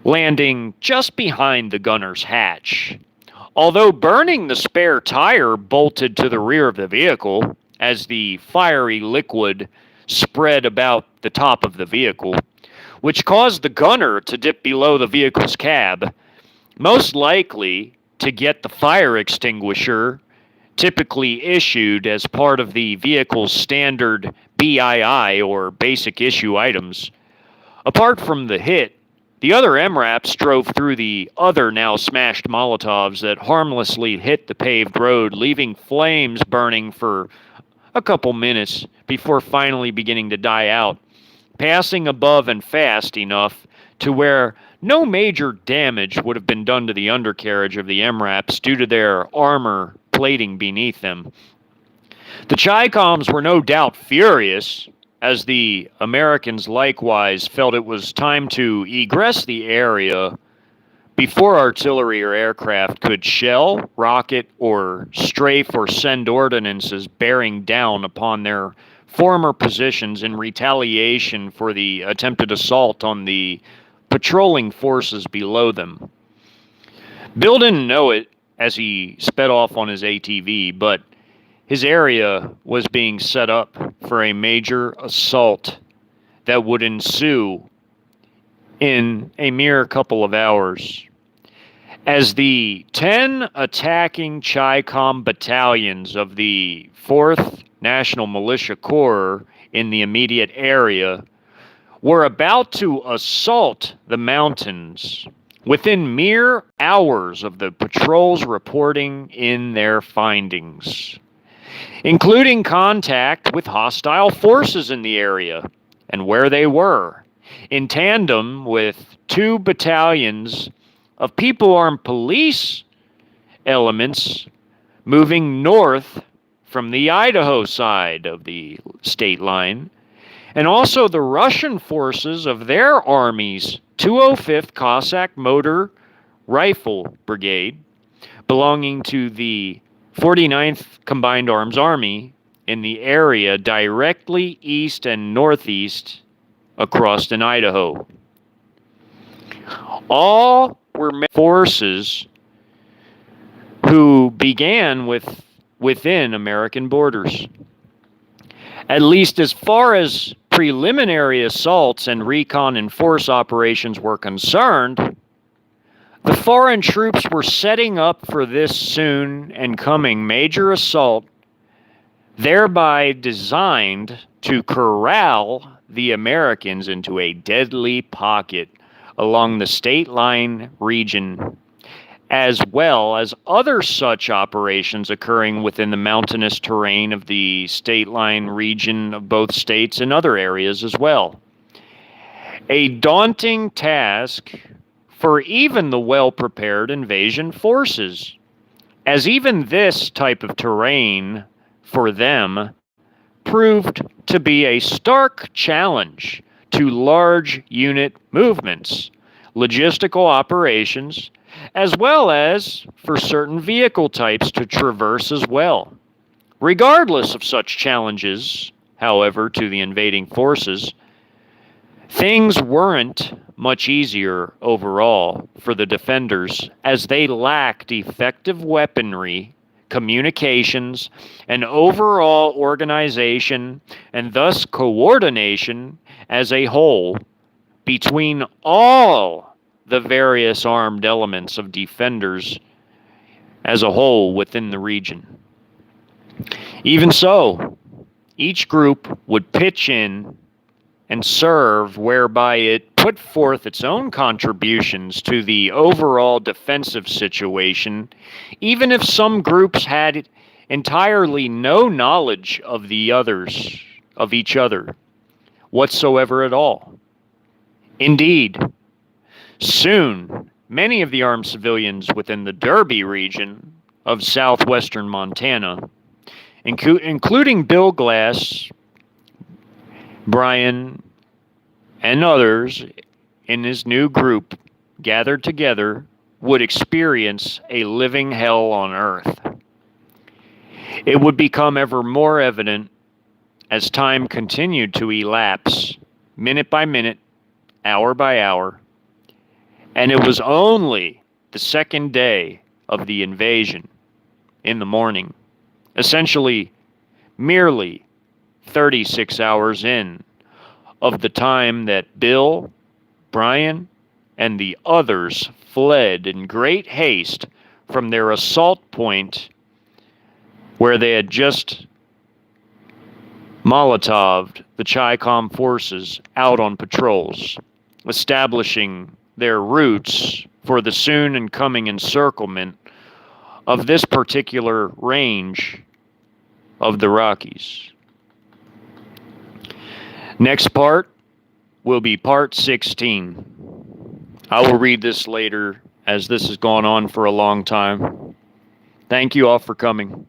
landing just behind the gunner's hatch, although burning the spare tire bolted to the rear of the vehicle as the fiery liquid spread about the top of the vehicle, which caused the gunner to dip below the vehicle's cab, most likely to get the fire extinguisher typically issued as part of the vehicle's standard BII or basic issue items. Apart from the hit, the other MRAPs drove through the other now smashed Molotovs that harmlessly hit the paved road, leaving flames burning for a couple minutes before finally beginning to die out, passing above and fast enough to where no major damage would have been done to the undercarriage of the MRAPs due to their armor plating beneath them. The Chi-Coms were no doubt furious, as the Americans likewise felt it was time to egress the area before artillery or aircraft could shell, rocket, or strafe or send ordnances bearing down upon their former positions in retaliation for the attempted assault on the patrolling forces below them. Bill didn't know it as he sped off on his ATV, but his area was being set up for a major assault that would ensue in a mere couple of hours. As the 10 attacking Chi-Com battalions of the 4th National Militia Corps in the immediate area were about to assault the mountains within mere hours of the patrols reporting in their findings, including contact with hostile forces in the area and where they were, in tandem with 2 battalions of people-armed police elements moving north from the Idaho side of the state line, and also the Russian forces of their army's 205th Cossack Motor Rifle Brigade, belonging to the 49th Combined Arms Army in the area directly east and northeast across in Idaho. All were forces who began within American borders. At least as far as preliminary assaults and recon and force operations were concerned, the foreign troops were setting up for this soon and coming major assault, thereby designed to corral the Americans into a deadly pocket along the state line region, as well as other such operations occurring within the mountainous terrain of the state line region of both states and other areas as well. A daunting task for even the well-prepared invasion forces, as even this type of terrain for them proved to be a stark challenge to large unit movements, logistical operations, as well as for certain vehicle types to traverse as well. Regardless of such challenges, however, to the invading forces, things weren't much easier overall for the defenders, as they lacked effective weaponry, communications, and overall organization, and thus coordination as a whole between all the various armed elements of defenders as a whole within the region. Even so, each group would pitch in and serve, whereby it put forth its own contributions to the overall defensive situation, even if some groups had entirely no knowledge of the others, of each other, whatsoever at all. Indeed, soon, many of the armed civilians within the Derby region of southwestern Montana, including Bill Glass, Brian, and others in his new group gathered together, would experience a living hell on earth. It would become ever more evident as time continued to elapse, minute by minute, hour by hour, and it was only the second day of the invasion in the morning, essentially merely 36 hours in of the time that Bill, Brian, and the others fled in great haste from their assault point where they had just Molotoved the Chi-Com forces out on patrols, establishing their routes for the soon and coming encirclement of this particular range of the Rockies. Next part will be part 16. I will read this later, as this has gone on for a long time. Thank you all for coming.